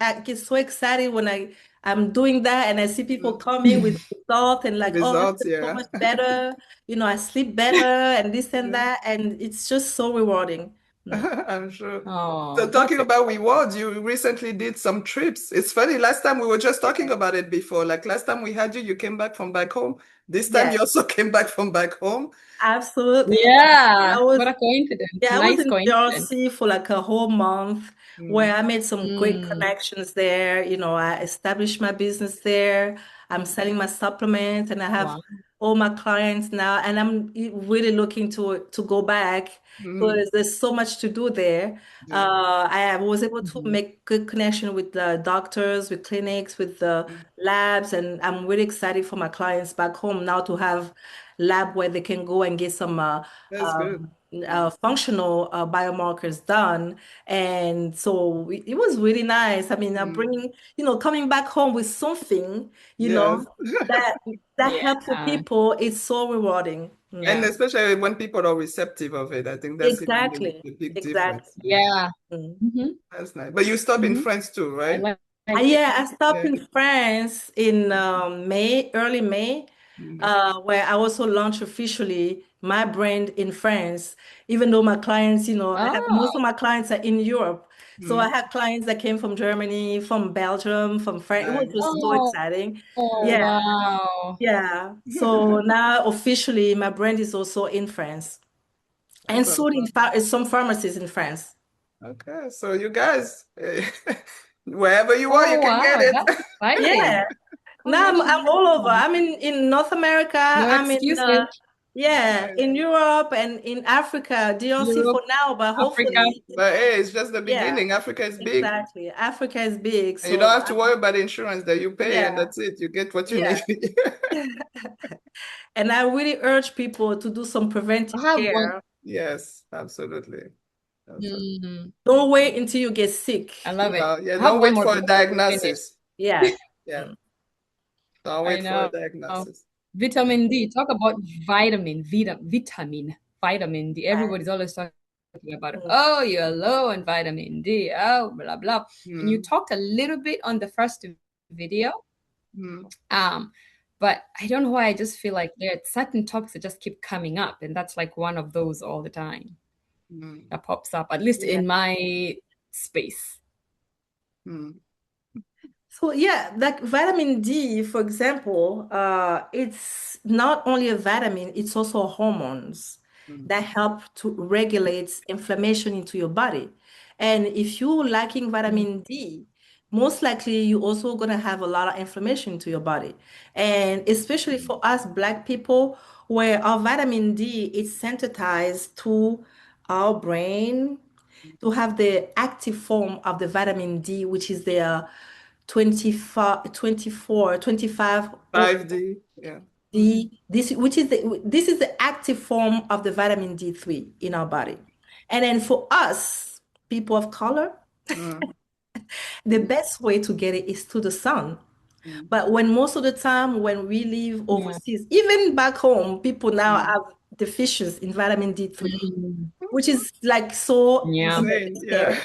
I get so excited when I'm doing that and I see people Mm. coming with results and like, oh, I Results, feel so yeah. much better, I sleep better and this and Yeah. that, and it's just so rewarding. Mm. I'm sure. Oh, So that's talking about exciting. rewards, you recently did some trips. It's funny, last time we were just talking Yeah. about it before. Like last time we had you, you came back from back home. This time Yeah, you also came back from back home. absolutely. Yeah. I was What a coincidence. Yeah, I was Nice in coincidence. Jersey for like a whole month Mm, where I made some great Mm. connections there. I established my business there. I'm selling my supplements and I have Wow. all my clients now. And I'm really looking to go back mm, because there's so much to do there. yeah, I was able to Mhm. make good connection with the doctors, with clinics, with the mm, labs, and I'm really excited for my clients back home now to have lab where they can go and get some that's good. um, Mm, functional biomarkers done. And so it was really nice. I mean, mm, bringing, coming back home with something, you yes. know, that that helps the Yeah. people is so rewarding. And Yeah, especially when people are receptive of it, I think that's even exactly. the big Exactly. difference. Yeah, Yeah. Mm. hmm that's nice. But you stop in hmm France too, I right? like it. Yeah, I stopped Yeah. in France in early May, Mm, where I also launched officially my brand in France, even though my clients, I have most of Oh, my clients are in Europe. So I mm, had clients that came from Germany, from Belgium, from France. It was nice. just so oh, exciting. oh, Yeah, wow. yeah. So now officially my brand is also in France and That's soon awesome. in some pharmacies in France. Okay, so you guys, wherever you are, you Oh, can get wow. That's it. Yeah. exciting. Now I'm all over. Congratulations. I'm in North America. No I'm in excuses. Nice. in Europe and in Africa, DRC Europe, for now, but Africa. hopefully, But hey, it's just the yeah, beginning. Africa is big. exactly. Africa is big, And you don't so have to worry about the insurance that you pay, and yeah, that's it. You get what you yeah. need. And I really urge people to do some preventive I have one. care. Yes, absolutely. Absolutely. Mm, Don't wait until you get sick. I love it. No, yeah, I have don't one wait more for a before we finish. diagnosis. Yeah. Yeah, Mm. don't I wait for a know. diagnosis. Vitamin D. Talk about vitamin D. Right. Everybody's always talking about, Mm. oh, you're low on vitamin D. Oh, blah, blah. And you Mm, talked a little bit on the first video. mm, Um, but I don't know why I just feel like there are certain topics that just keep coming up. And that's like one of those all the time mm, that pops up, at least Yeah. in my space. mm, So yeah, like vitamin D, for example, it's not only a vitamin, it's also hormones mm, that help to regulate inflammation into your body. And if you're lacking Mhm. vitamin D, most likely you're also gonna have a lot of inflammation to your body. And especially mm, for us Black people, where our vitamin D is sensitized to our brain to have the active form of the vitamin D, which is the 25, 24, 25 5D. Yeah. Mm, D, this is the active form of the vitamin D3 in our body. And then for us, people of color, mm, the best way to get it is to the sun. mm, But when most of the time when we live Yeah. overseas, even back home, people now mm. have deficiencies in vitamin D3, Mm. which is like so Yeah. amazing, Insane. Yeah.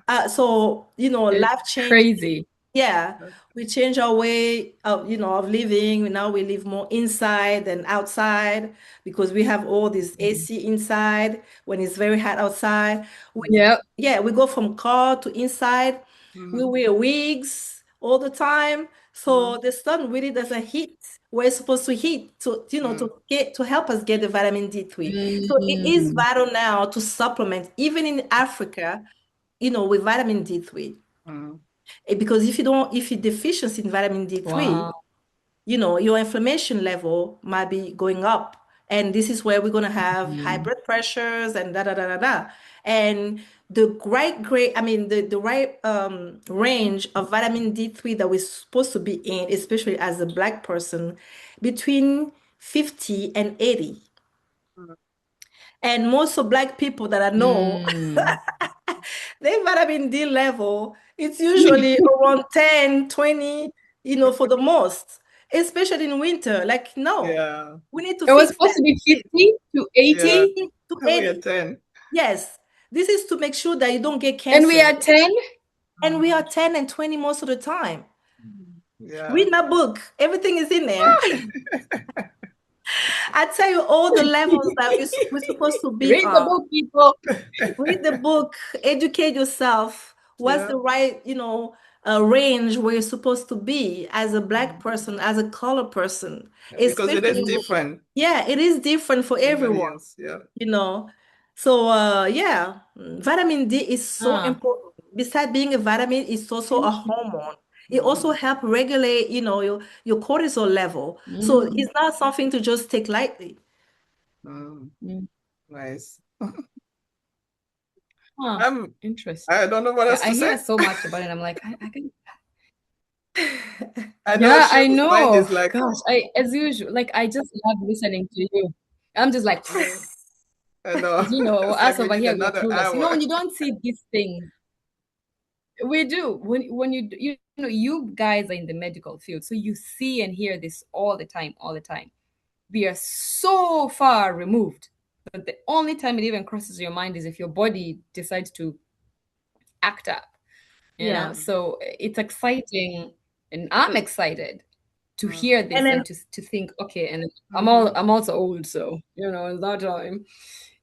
scary. So, It's life changing. crazy. Yeah, we change our way of, of living. Now we live more inside than outside because we have all this AC inside when it's very hot outside. Yeah. Yeah, we go from car to inside. We Mm-hmm. wear wigs all the time. Mm-hmm. So the sun really doesn't heat. We're supposed to heat to, to help us get the vitamin D3. So it is Mm. vital now to supplement, even in Africa, with vitamin D3. Mm-hmm. Because if you're deficient in vitamin D3, Wow. your inflammation level might be going up. And this is where we're going to have high Mm. blood pressures and da da da da da. And I mean, the right range of vitamin D3 that we're supposed to be in, especially as a Black person, between 50 and 80. And most of Black people that I know, Mm. their vitamin D level, it's usually around 10, 20, for the most, especially in winter. Like, no, Yeah. we need to It was fix supposed that. to be 50 to Yeah. 80, 50 to We are 80. 10. Yes. This is to make sure that you don't get and we cancer. are 10. And we are 10 and 20 most of the time. Yeah. Read my book. Everything is in there. I tell you all the levels that we're supposed to be Read the on. book, people. Read the book, educate yourself. What's Yeah. the right, range where you're supposed to be as a Black person, as a color person, Because it is especially, different yeah, it is different for than many everyone, else. Yeah. you know. So, yeah, vitamin D is so Ah, important. Besides being a vitamin, it's also a interesting. hormone. It also Mm-hmm. help regulate, your cortisol level. So Mm. it's not something to just take lightly. Mm. Mm. Nice. Huh. I'm, Interesting. I don't know what Yeah, else I to say. hear so much about it. I'm like, I can. I know Yeah, I Sheila's mind know. is like, Gosh, as usual, like I just love listening to you. I'm just like, yeah, I know. It's us like we over need here, we are another clueless. When hour. you don't see these things, we do. When you guys are in the medical field, so you see and hear this all the time, all the time. We are so far removed that the only time it even crosses your mind is if your body decides to act up. Yeah. So it's exciting, and I'm excited to Mm. hear And this and then to think, okay, and Mm-hmm. I'm also old, so it's that time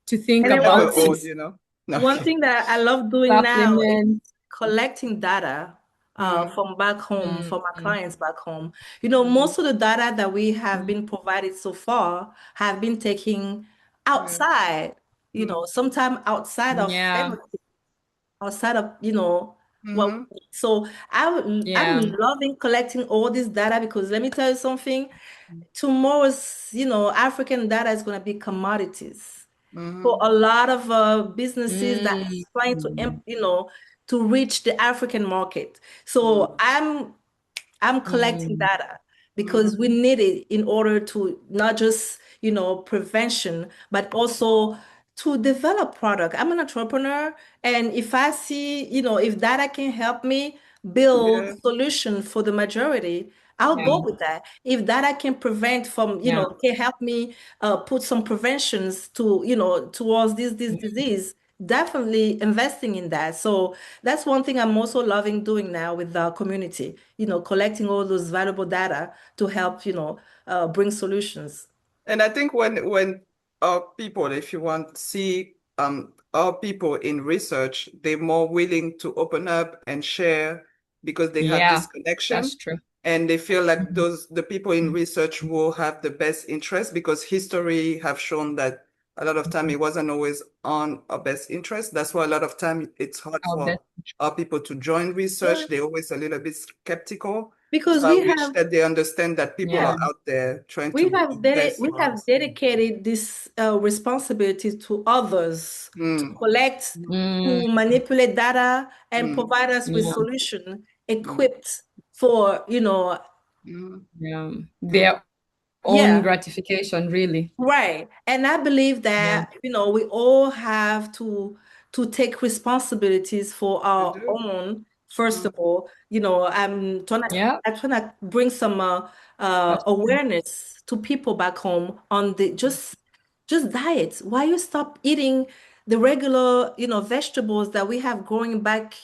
to think and then Never one about thing old, this No. One thing that I love doing now is supplement. collecting data Mm. from back home, Mm. from our clients back home. Mm-hmm. Most of the data that we have Mm. been provided so far have been taken Yeah. outside, Mm. sometime Yeah, outside of, what Mm-hmm. so I'm yeah. loving collecting all this data because let me tell you something, tomorrow's, African data is going to be commodities for Mm-hmm. a lot of businesses that is trying to, Mm. to reach the African market. So I'm collecting Mm. data Mm-hmm. because we need it in order to not just, prevention, but also to develop product. I'm an entrepreneur, and if I see, if data can help me build Yeah. solution for the majority, I'll Yeah, go with that. If data can prevent from, yeah. can help me put some preventions to, towards this disease, definitely investing in that. So that's one thing I'm also loving doing now with the community, collecting all those valuable data to help, bring solutions. And I think when our people, if you want, see our people in research, they're more willing to open up and share because they have Yeah, this connection that's true. and they feel like Mhm. the people in research will have the best interest because history have shown that a lot of time it wasn't always on our best interest. That's why a lot of time it's hard Our for best. our people to join Yeah, research. They're always a little bit skeptical. because So I wish that they understand that people Yeah. are out there trying to do the best we for have us. dedicated this responsibility to others to Mm, collect, Mm. to manipulate data and mm, provide us with Yeah. solution mm, equipped for, mm, Yeah. mm. Their own yeah. gratification, really. Right. And I believe Yeah. that, we all have to take responsibilities for You our do. own, first Mm, of all. Yeah. I'm trying to bring some That's true. awareness to people back home on the just diet. Why you stop eating the regular, vegetables that we have growing back,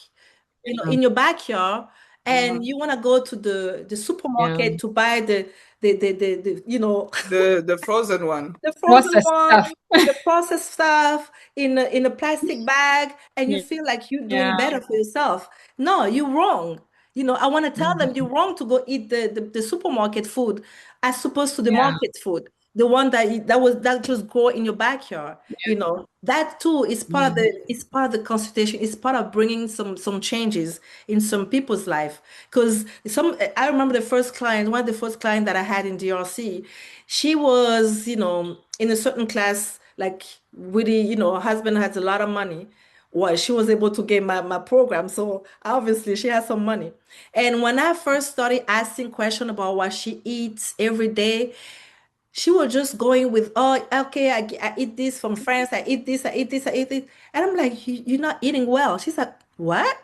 Yeah. in your backyard, and you want to go to the Yeah. supermarket to buy the The frozen one. the frozen Processed one, stuff. the processed stuff in a plastic bag, and you Yeah. feel like you're doing Yeah. better for yourself. No, you're wrong. I want to tell them Mhm. you're wrong to go eat the supermarket food as opposed to the Yeah. market food, the one that just grow in your backyard. That too is part of Mhm. the consultation. It's part of bringing some changes in some people's life. Because I remember one of the first clients that I had in DRC. She was, in a certain class, like really, her husband has a lot of money. Well, she was able to get my program. So obviously she has some money. And when I first started asking questions about what she eats every day, she was just going with, oh, okay, I eat this from France, I eat this, I eat this, I eat this. And I'm like, You're not eating well." She's like, "What?"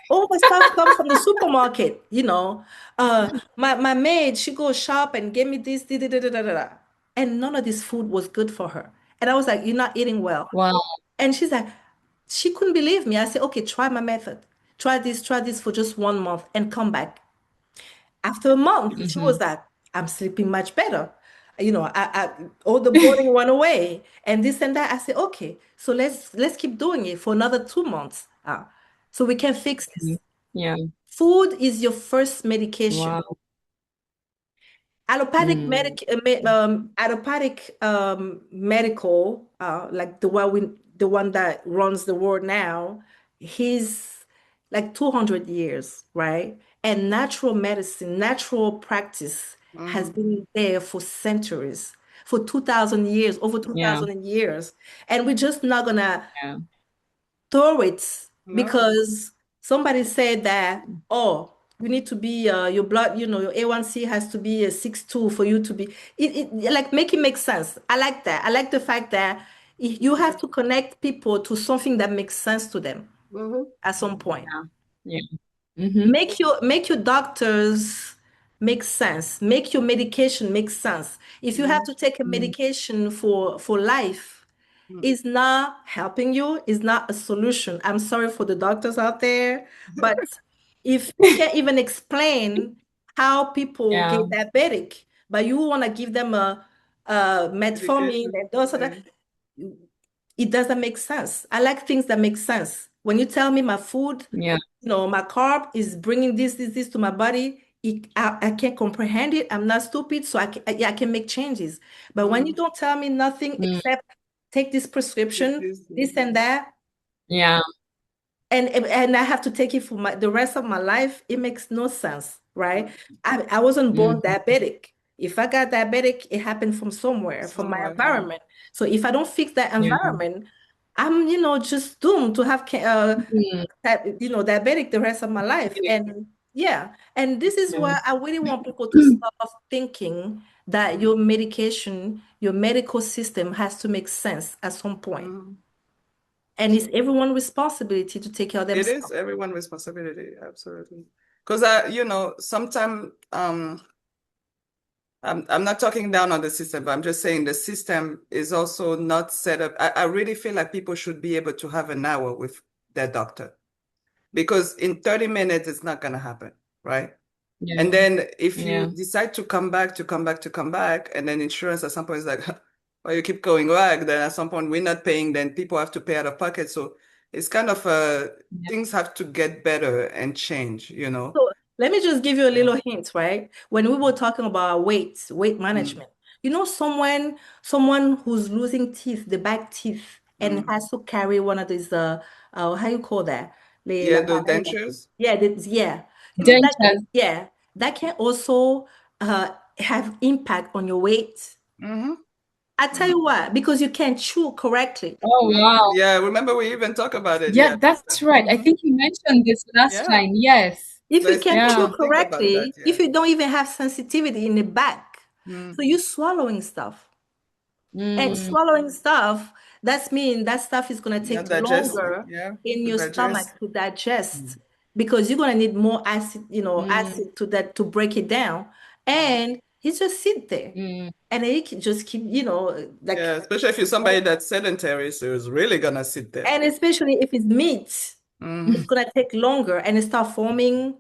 All the stuff comes from the supermarket, my maid, she goes shop and gave me this, da, da, da, da, da, da, da. And none of this food was good for her. And I was like, "You're not eating well." Wow. And she's like, she couldn't believe me. I said, "Okay, try my method. Try this for just 1 month and come back." After a month, she was Mhm. like, "I'm sleeping much better. All the boredom went away and this and that." I said, "Okay, so let's keep doing it for another 2 months, so we can fix Mhm. this." Yeah. Food is your first medication. Wow. Mm. Allopathic medical, like the one that runs the world now, he's like 200 years, right? And natural medicine, natural practice has Mm. been there for centuries, for 2,000 years, over Yeah. 2,000 years. And we're just not gonna Yeah. throw it No. because somebody said that, oh, you need to be your blood, your A1C has to be a 6.2 for you to be like, make it make sense. I like that. I like the fact that you have to connect people to something that makes sense to them Mhm. at some point. Yeah. Yeah. Mhm. Make your doctors make sense. Make your medication make sense. If you have Mhm. to take a Mm. medication for life, Mm. it's not helping you, it's not a solution. I'm sorry for the doctors out there, but if you can't even explain how people Yeah. get diabetic, but you want to give them a metformin Medication. and those of Yeah. that, it doesn't make sense. I like things that make sense. When you tell me my food, Yeah. my carb is bringing this to my body, I can't comprehend it. I'm not stupid, so I can make changes. But when you Mm. don't tell me nothing Mm. except take this Take prescription, this. this and that, Yeah. and I have to take it for the rest of my life, it makes no sense, right? Mm. I wasn't born Mhm. diabetic. If I got diabetic, it happened from somewhere, from my Somewhere. Yeah. environment. So if I don't fix that Yeah. environment, I'm, just doomed to have Mm. diabetic the rest of my life. Really. And yeah, and this is Yeah. why I really want people to stop thinking that Mm. your medication, your medical system has to make sense at some point. Mm. And it's everyone's responsibility to take care of It is themselves. everyone's responsibility, absolutely. Because sometimes I'm not talking down on the system, but I'm just saying the system is also not set up. I really feel like people should be able to have an hour with their doctor because in 30 minutes it's not gonna happen, right? Yeah. And then if you Yeah. decide to come back, and then insurance at some point is like, well, you keep going back, then at some point we're not paying, then people have to pay out of pocket. So it's kind of Yeah. things have to get better and change, you know? So let me just give you a Yeah. little hint, right? When we were talking about weight Mm, management, someone who's losing teeth, the back teeth, and mm. has to carry one of these how you call that? Yeah, the dentures. Yeah, yeah. That Dentures. yeah, that can also have impact on your weight. Mm-hmm. I tell you what, because you can't chew correctly. Oh, Mm-hmm. wow. Yeah, remember we even talked about it. Yeah, Yeah. that's right. I Mm-hmm. think you mentioned this last Yeah. time. Yes. If So you it's can't people chew Yeah. should think about that. correctly, if Yeah. you don't even have sensitivity in the back, Mm. so you're swallowing stuff. And Mm. swallowing stuff, that's mean that stuff is gonna Not take digesting. longer Yeah. in To your digest. stomach to digest because you're gonna need more acid, Mm. acid to break it down. And it just sit there. Mm. And it can just keep, like, Yeah, especially if you're somebody that's sedentary, so it's really gonna sit there. and especially if it's meat. Mm, It's gonna take longer and it start forming,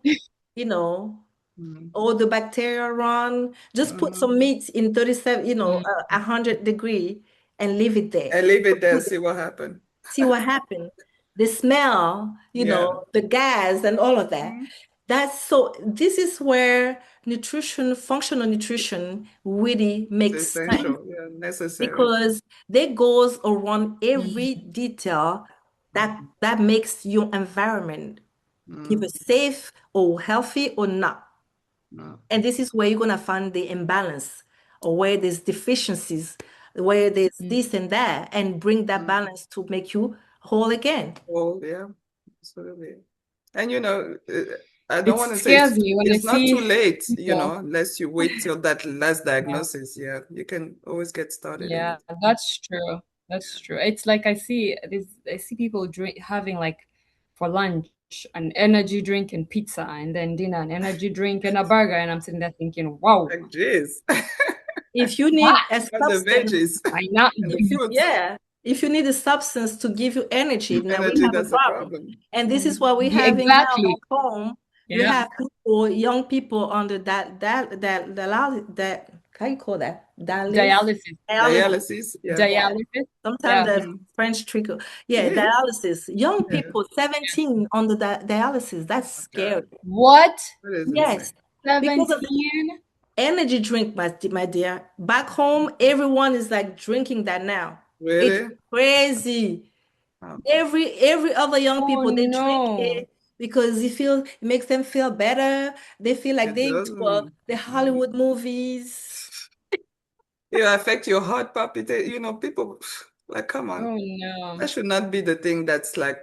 you know, mm, all the bacteria run. Just put some mm. meat in 37, Mm, 100 degree and leave it there. And leave it there, see what happened. See what happened. The smell, Yeah. the gas and all of that. Mm. This is where nutrition, functional nutrition really It's makes sense essential, yeah, necessary. because they goes around every mm, detail that Mm, that makes your environment either mm, safe or healthy or not. mm. And this is where you're gonna find the imbalance or where there's deficiencies, where there's mm. this and that, and bring that Mm. balance to make you whole again. Oh, yeah, absolutely. And I don't It want to say scares me when I it's not too see late, people. unless you wait till that last Yeah, diagnosis. Yeah, you can always get started yeah, anytime. that's true. That's Yeah. true. It's like I see people having like for lunch an energy drink and pizza, and then dinner an energy drink and a burger, and I'm sitting there thinking, wow, Like, geez, If you what? need a and the substance, veggies Why not? and the fruits, yeah, if you need a substance to give you energy, now we energy, have a that's a problem. problem. And this is Mm. what we're Yeah, having now exactly. back home. You Yeah, have people, young people under that how you call that? dialysis. Dialysis. Dialysis, yeah. Yeah. Dialysis. Sometimes Yeah, the Mm. French trickle. Yeah, dialysis. Young Yeah. people, yeah. 17 on the dialysis. That's Oh, God, scary. What? that is insane. Yes. Because of 17? energy drink, my dear. Back home, everyone is like drinking that now. It's Really? crazy. Oh, Every other young Oh people they drink no. it because it makes them feel better. They feel like it they does. into the Mm. Hollywood movies. It affect your heart palpitate. People like, come on. Oh no. That should not be the thing that's like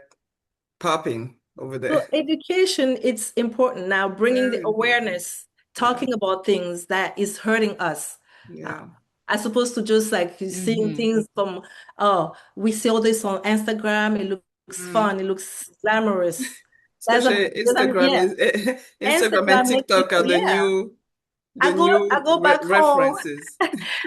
popping over there. So education, it's important now, bringing the Very important. awareness, Yeah. talking about things that is hurting us. Uh, Yeah. as opposed to just like seeing Mm-hmm. things from, oh, we see all this on Instagram, it looks Mm. fun, it looks glamorous. Especially Instagram Yeah, is Instagram and Instagram make TikTok are people, the yeah. new I the go new I go back home. references.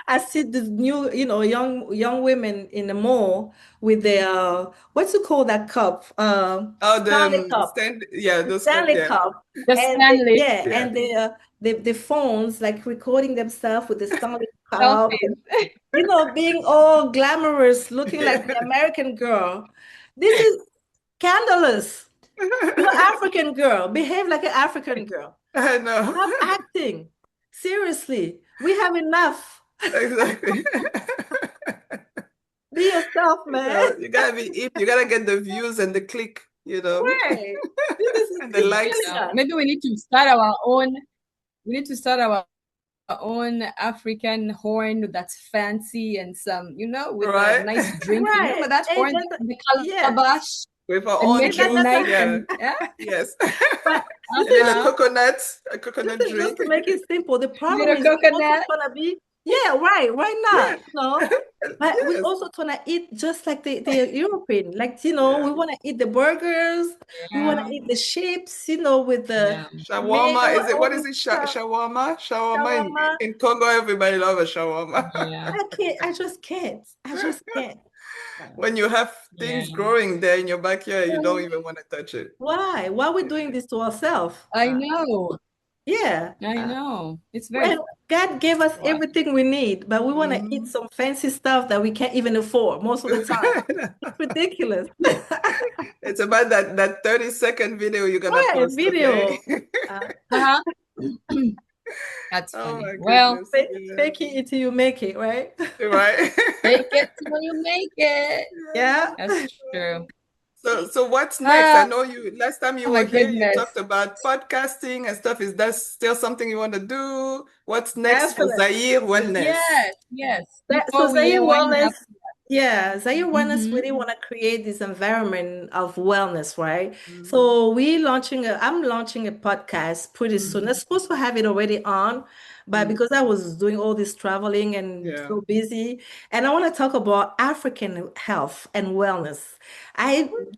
I see the new, young women in the mall with their what's it called that cup? Oh, the Stanley cup. stand, yeah, The those cup, Stanley yeah. cup. The And Stanley yeah, Yeah. and the phones like recording themselves with the Stanley cup selfies. and being all glamorous, looking like the American girl. This is scandalous. You're African girl. Behave like an African girl. I know. Stop acting. Seriously, we have enough. Exactly. Be yourself, man. You gotta be hip. You gotta get the views and the click, Right. This is and the it's I likes. killing know. us. Maybe we need to start our own. We need to start our own African horn that's fancy and with a Right? nice drink. You Right. remember that And horn that's in the yes. calabash With our and own make it That's drinks. nice Yeah. and yeah, Yes. but this And then is a this coconut is just drink. to make it simple. The problem little is we also coconut. trying to be, yeah, right, why Yeah. not? But we Yes. also trying to eat just like the European. Like, Yeah. we want to eat the burgers, we want to Yeah, eat the chips, with the yeah. tomato, Shawarma. all What is this it? stuff. Shawarma? Shawarma Shawarma. in Congo, everybody loves a shawarma. Yeah, I just can't. I just can't. When you have yeah. things growing there in your backyard, you don't even want to touch it. Why? Why are we doing this to ourselves? I know. Yeah. I know. It's very Well, God gave us why. everything we need, but we want to eat Mhm. some fancy stuff that we can't even afford most of the time. It's ridiculous. It's about that 30-second video you're gonna Right, post, okay? video. Uh, Uh-huh. That's Oh funny. my Well, goodness. Yeah. fake it till you make it, right? Right. take it till you make it. Yeah, That's true. So what's next? I Ah, know last time you my were here, you goodness. talked about podcasting and stuff. Is that still something you want to do? What's next for definitely. Zahir Wellness? Yes, yes. So Before we Zahir wind Wellness, up. yeah, Zahir Wellness Mm-hmm. really want to create this environment of wellness, right? Mhm. So I'm launching a podcast pretty soon. I'm Mhm. supposed to have it already on, but Mhm. because I was doing all this traveling and Yeah. so busy, and I want to talk about African health and wellness.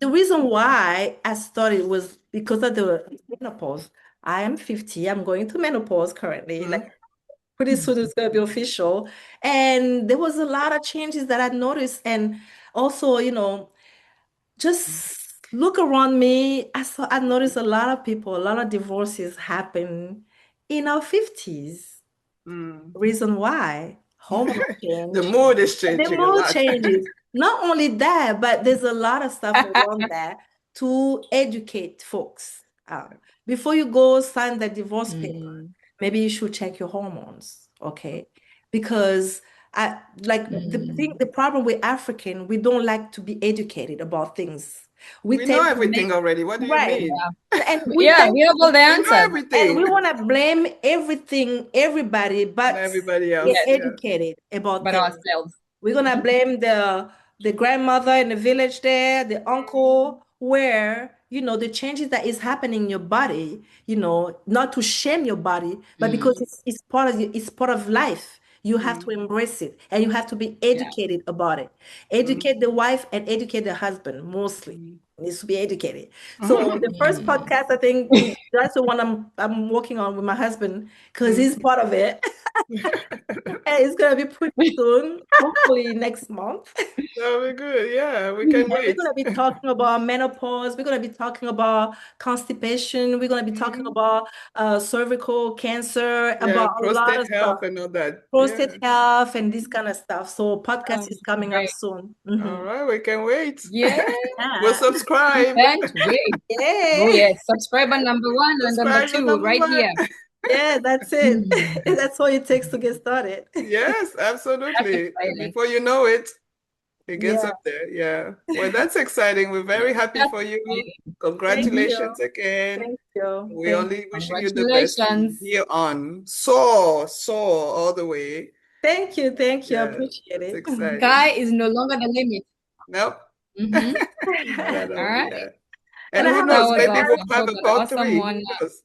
The reason why I started was because of the menopause. I am 50. I'm going to menopause currently. Like Mhm. pretty soon it's going to be official. And there was a lot of changes that I noticed. And also, just look around me. I noticed a lot of people, a lot of divorces happen in our 50s. Mm. Reason why? Hormone The change. mood is The changing a mood lot. changes. Not only that, but there's a lot of stuff around that to educate folks. Before you go sign the divorce paper, maybe you should check your hormones, okay? Because the problem with African, we don't like to be educated about things. We We know tend to everything make already. What do you right, mean? and we Yeah, tend we have all to the We know answers. and we everything. want to blame everything, everybody, And but everybody get else. Yes, Yeah. educated about but things. ourselves. We're gonna blame the grandmother in the village there, the uncle, where the changes that is happening in your body, not to shame your body, but because it's part of life. You have to Mm. embrace it and you have to be Yeah. educated about it. Educate the wife and educate the husband mostly. Mm. Needs to be educated. So the Mm. first podcast, I think that's the one I'm working on with my husband because he's part of it. And it's gonna be pretty soon, hopefully next month. That'll be good. Yeah, we can And we're wait. gonna be talking about menopause. We're gonna be talking about constipation. We're gonna be talking Mhm. about cervical cancer, Yeah, about a lot prostate of stuff, health and all that. prostate Yeah. health, and this kind of stuff. So podcast is coming up Great. soon. All right, we can wait. Yeah, We'll Yeah. subscribe. can't wait. Oh Yeah. yes, subscriber number 1 and number Subscribe to 2 number right one. here. Yeah, that's it. That's all it takes to get started. Yes, That's absolutely. exciting. Before you know it, it gets Yeah. up there. Yeah. Well, that's exciting. We're very happy That's for you. exciting. Thank Congratulations you. again. Thank you. We Thank only wishing you the best from Congratulations. here on. Soar all the way. Thank you. Thank you. I Yeah, appreciate that's it. exciting. Sky is no longer the limit. Nope, not at All all. right. Yeah. And And I who have That a knows? was Maybe we'll awesome. podcast. have What a an part awesome three. one. Who knows?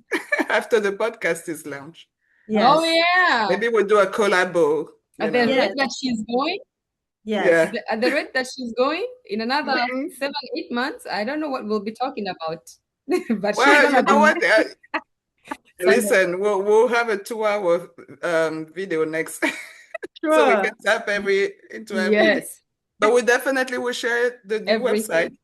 After the podcast is launched. Oh Yes. yeah. Maybe we'll do a collabo, At you the know. rate Yes. that she's going, Yes. Yeah. at the rate that she's going, in another Mhm. 7, 8 months, I don't know what we'll be talking about. But she's Well, you gonna know be what? Listen, we'll have a 2 hour video next, so we Sure. can tap into everything. yes, But we definitely will share the new website everything.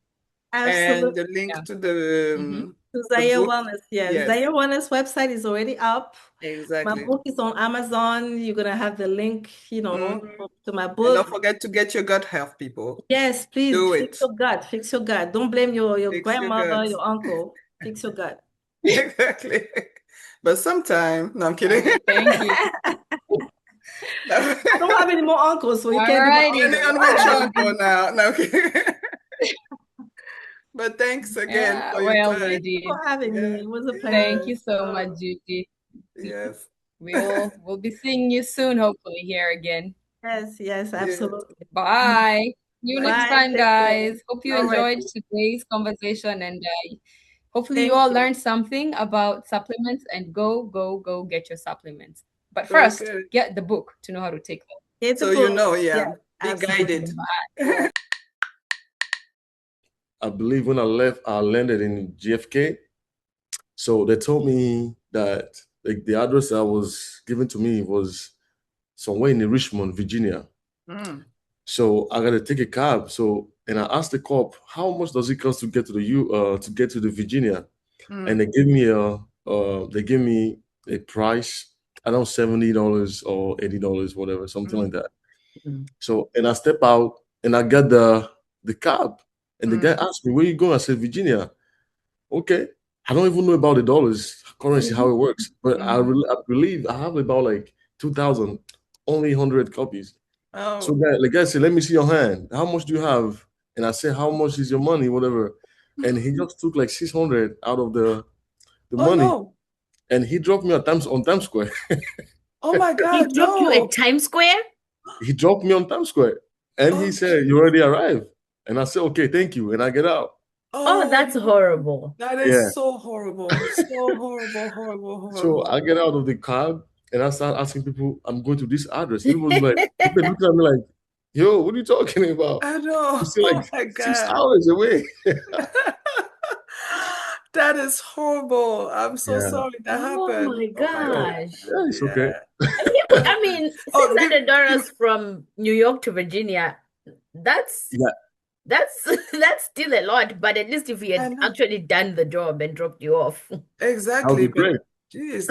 and the Absolutely. link Yeah. to Mhm. To the Zahir book. Wellness. Yes. Yes, Zahir Wellness website is already up. My exactly. book is on Amazon. You're gonna have the link, Mhm. to my And don't book. forget to get your gut health, people. Yes, please Do fix it. your gut. Fix your gut. Don't blame your Fix your grandmother, gut. your uncle. Fix your gut. Exactly. But sometime, no, I'm All kidding. right. Thank you. No. I don't have any more uncles, so you All can't be my righty. Depending uncle. on which uncle now. No, I'm kidding. But thanks again Yeah. for your Well, time. my Thank you dear. for having Yeah. me. It was a Thank pleasure. you so much, Oh, Judy. yes. We'll be seeing you soon, hopefully here again. Yes, yes, Yes. absolutely. Bye. See you next Bye. Bye. time, Take care. guys. Hope you All right. enjoyed today's conversation and hopefully you Thank all you. learned something about supplements and go get your supplements. But Very first, good. get the book to know how to take them. It's a So you book. know, Yeah, yeah, be absolutely. guided. Yeah. I believe when I left, I landed in JFK. So they told me that the address that was given to me was somewhere in Richmond, Virginia. Mm. So I got to take a cab. And I asked the cop, how much does it cost to get to the Virginia? Mm. And they gave me a price, I don't know, $70 or $80, whatever, something like that. Mm. So, and I step out and I got the cab, and the guy asked me, where you going? I said, Virginia. Okay. I don't even know about the dollars currency, how it works, but I believe I have about like 2,000, only 100 copies. So Oh. the guy said, let me see your hand. How much do you have? And I said, how much is your money? Whatever. And he just took like 600 out of the Oh money, no. and he dropped me on Times Square. Oh my He God, dropped you no. at Times Square? He dropped me on Times Square, and he Oh, said, you already arrived. And I said, okay, thank you. And I get out. Oh, that's horrible. that Yeah. is so horrible. So horrible. So I get out of the cab and I start asking people, I'm going to this address. People was like, people looking at me like, yo, what are you talking about? I know. You see, like Oh my 6 God. hours away. That is horrible. I'm so Yeah. sorry that Oh happened. my Oh my God. gosh. Yeah, it's okay. I mean, Oh, give $600 from New York to Virginia, that's Yeah. that's that's still a lot, but at least if he I had know. actually done the job and dropped you off. That would Exactly, be but great. geez,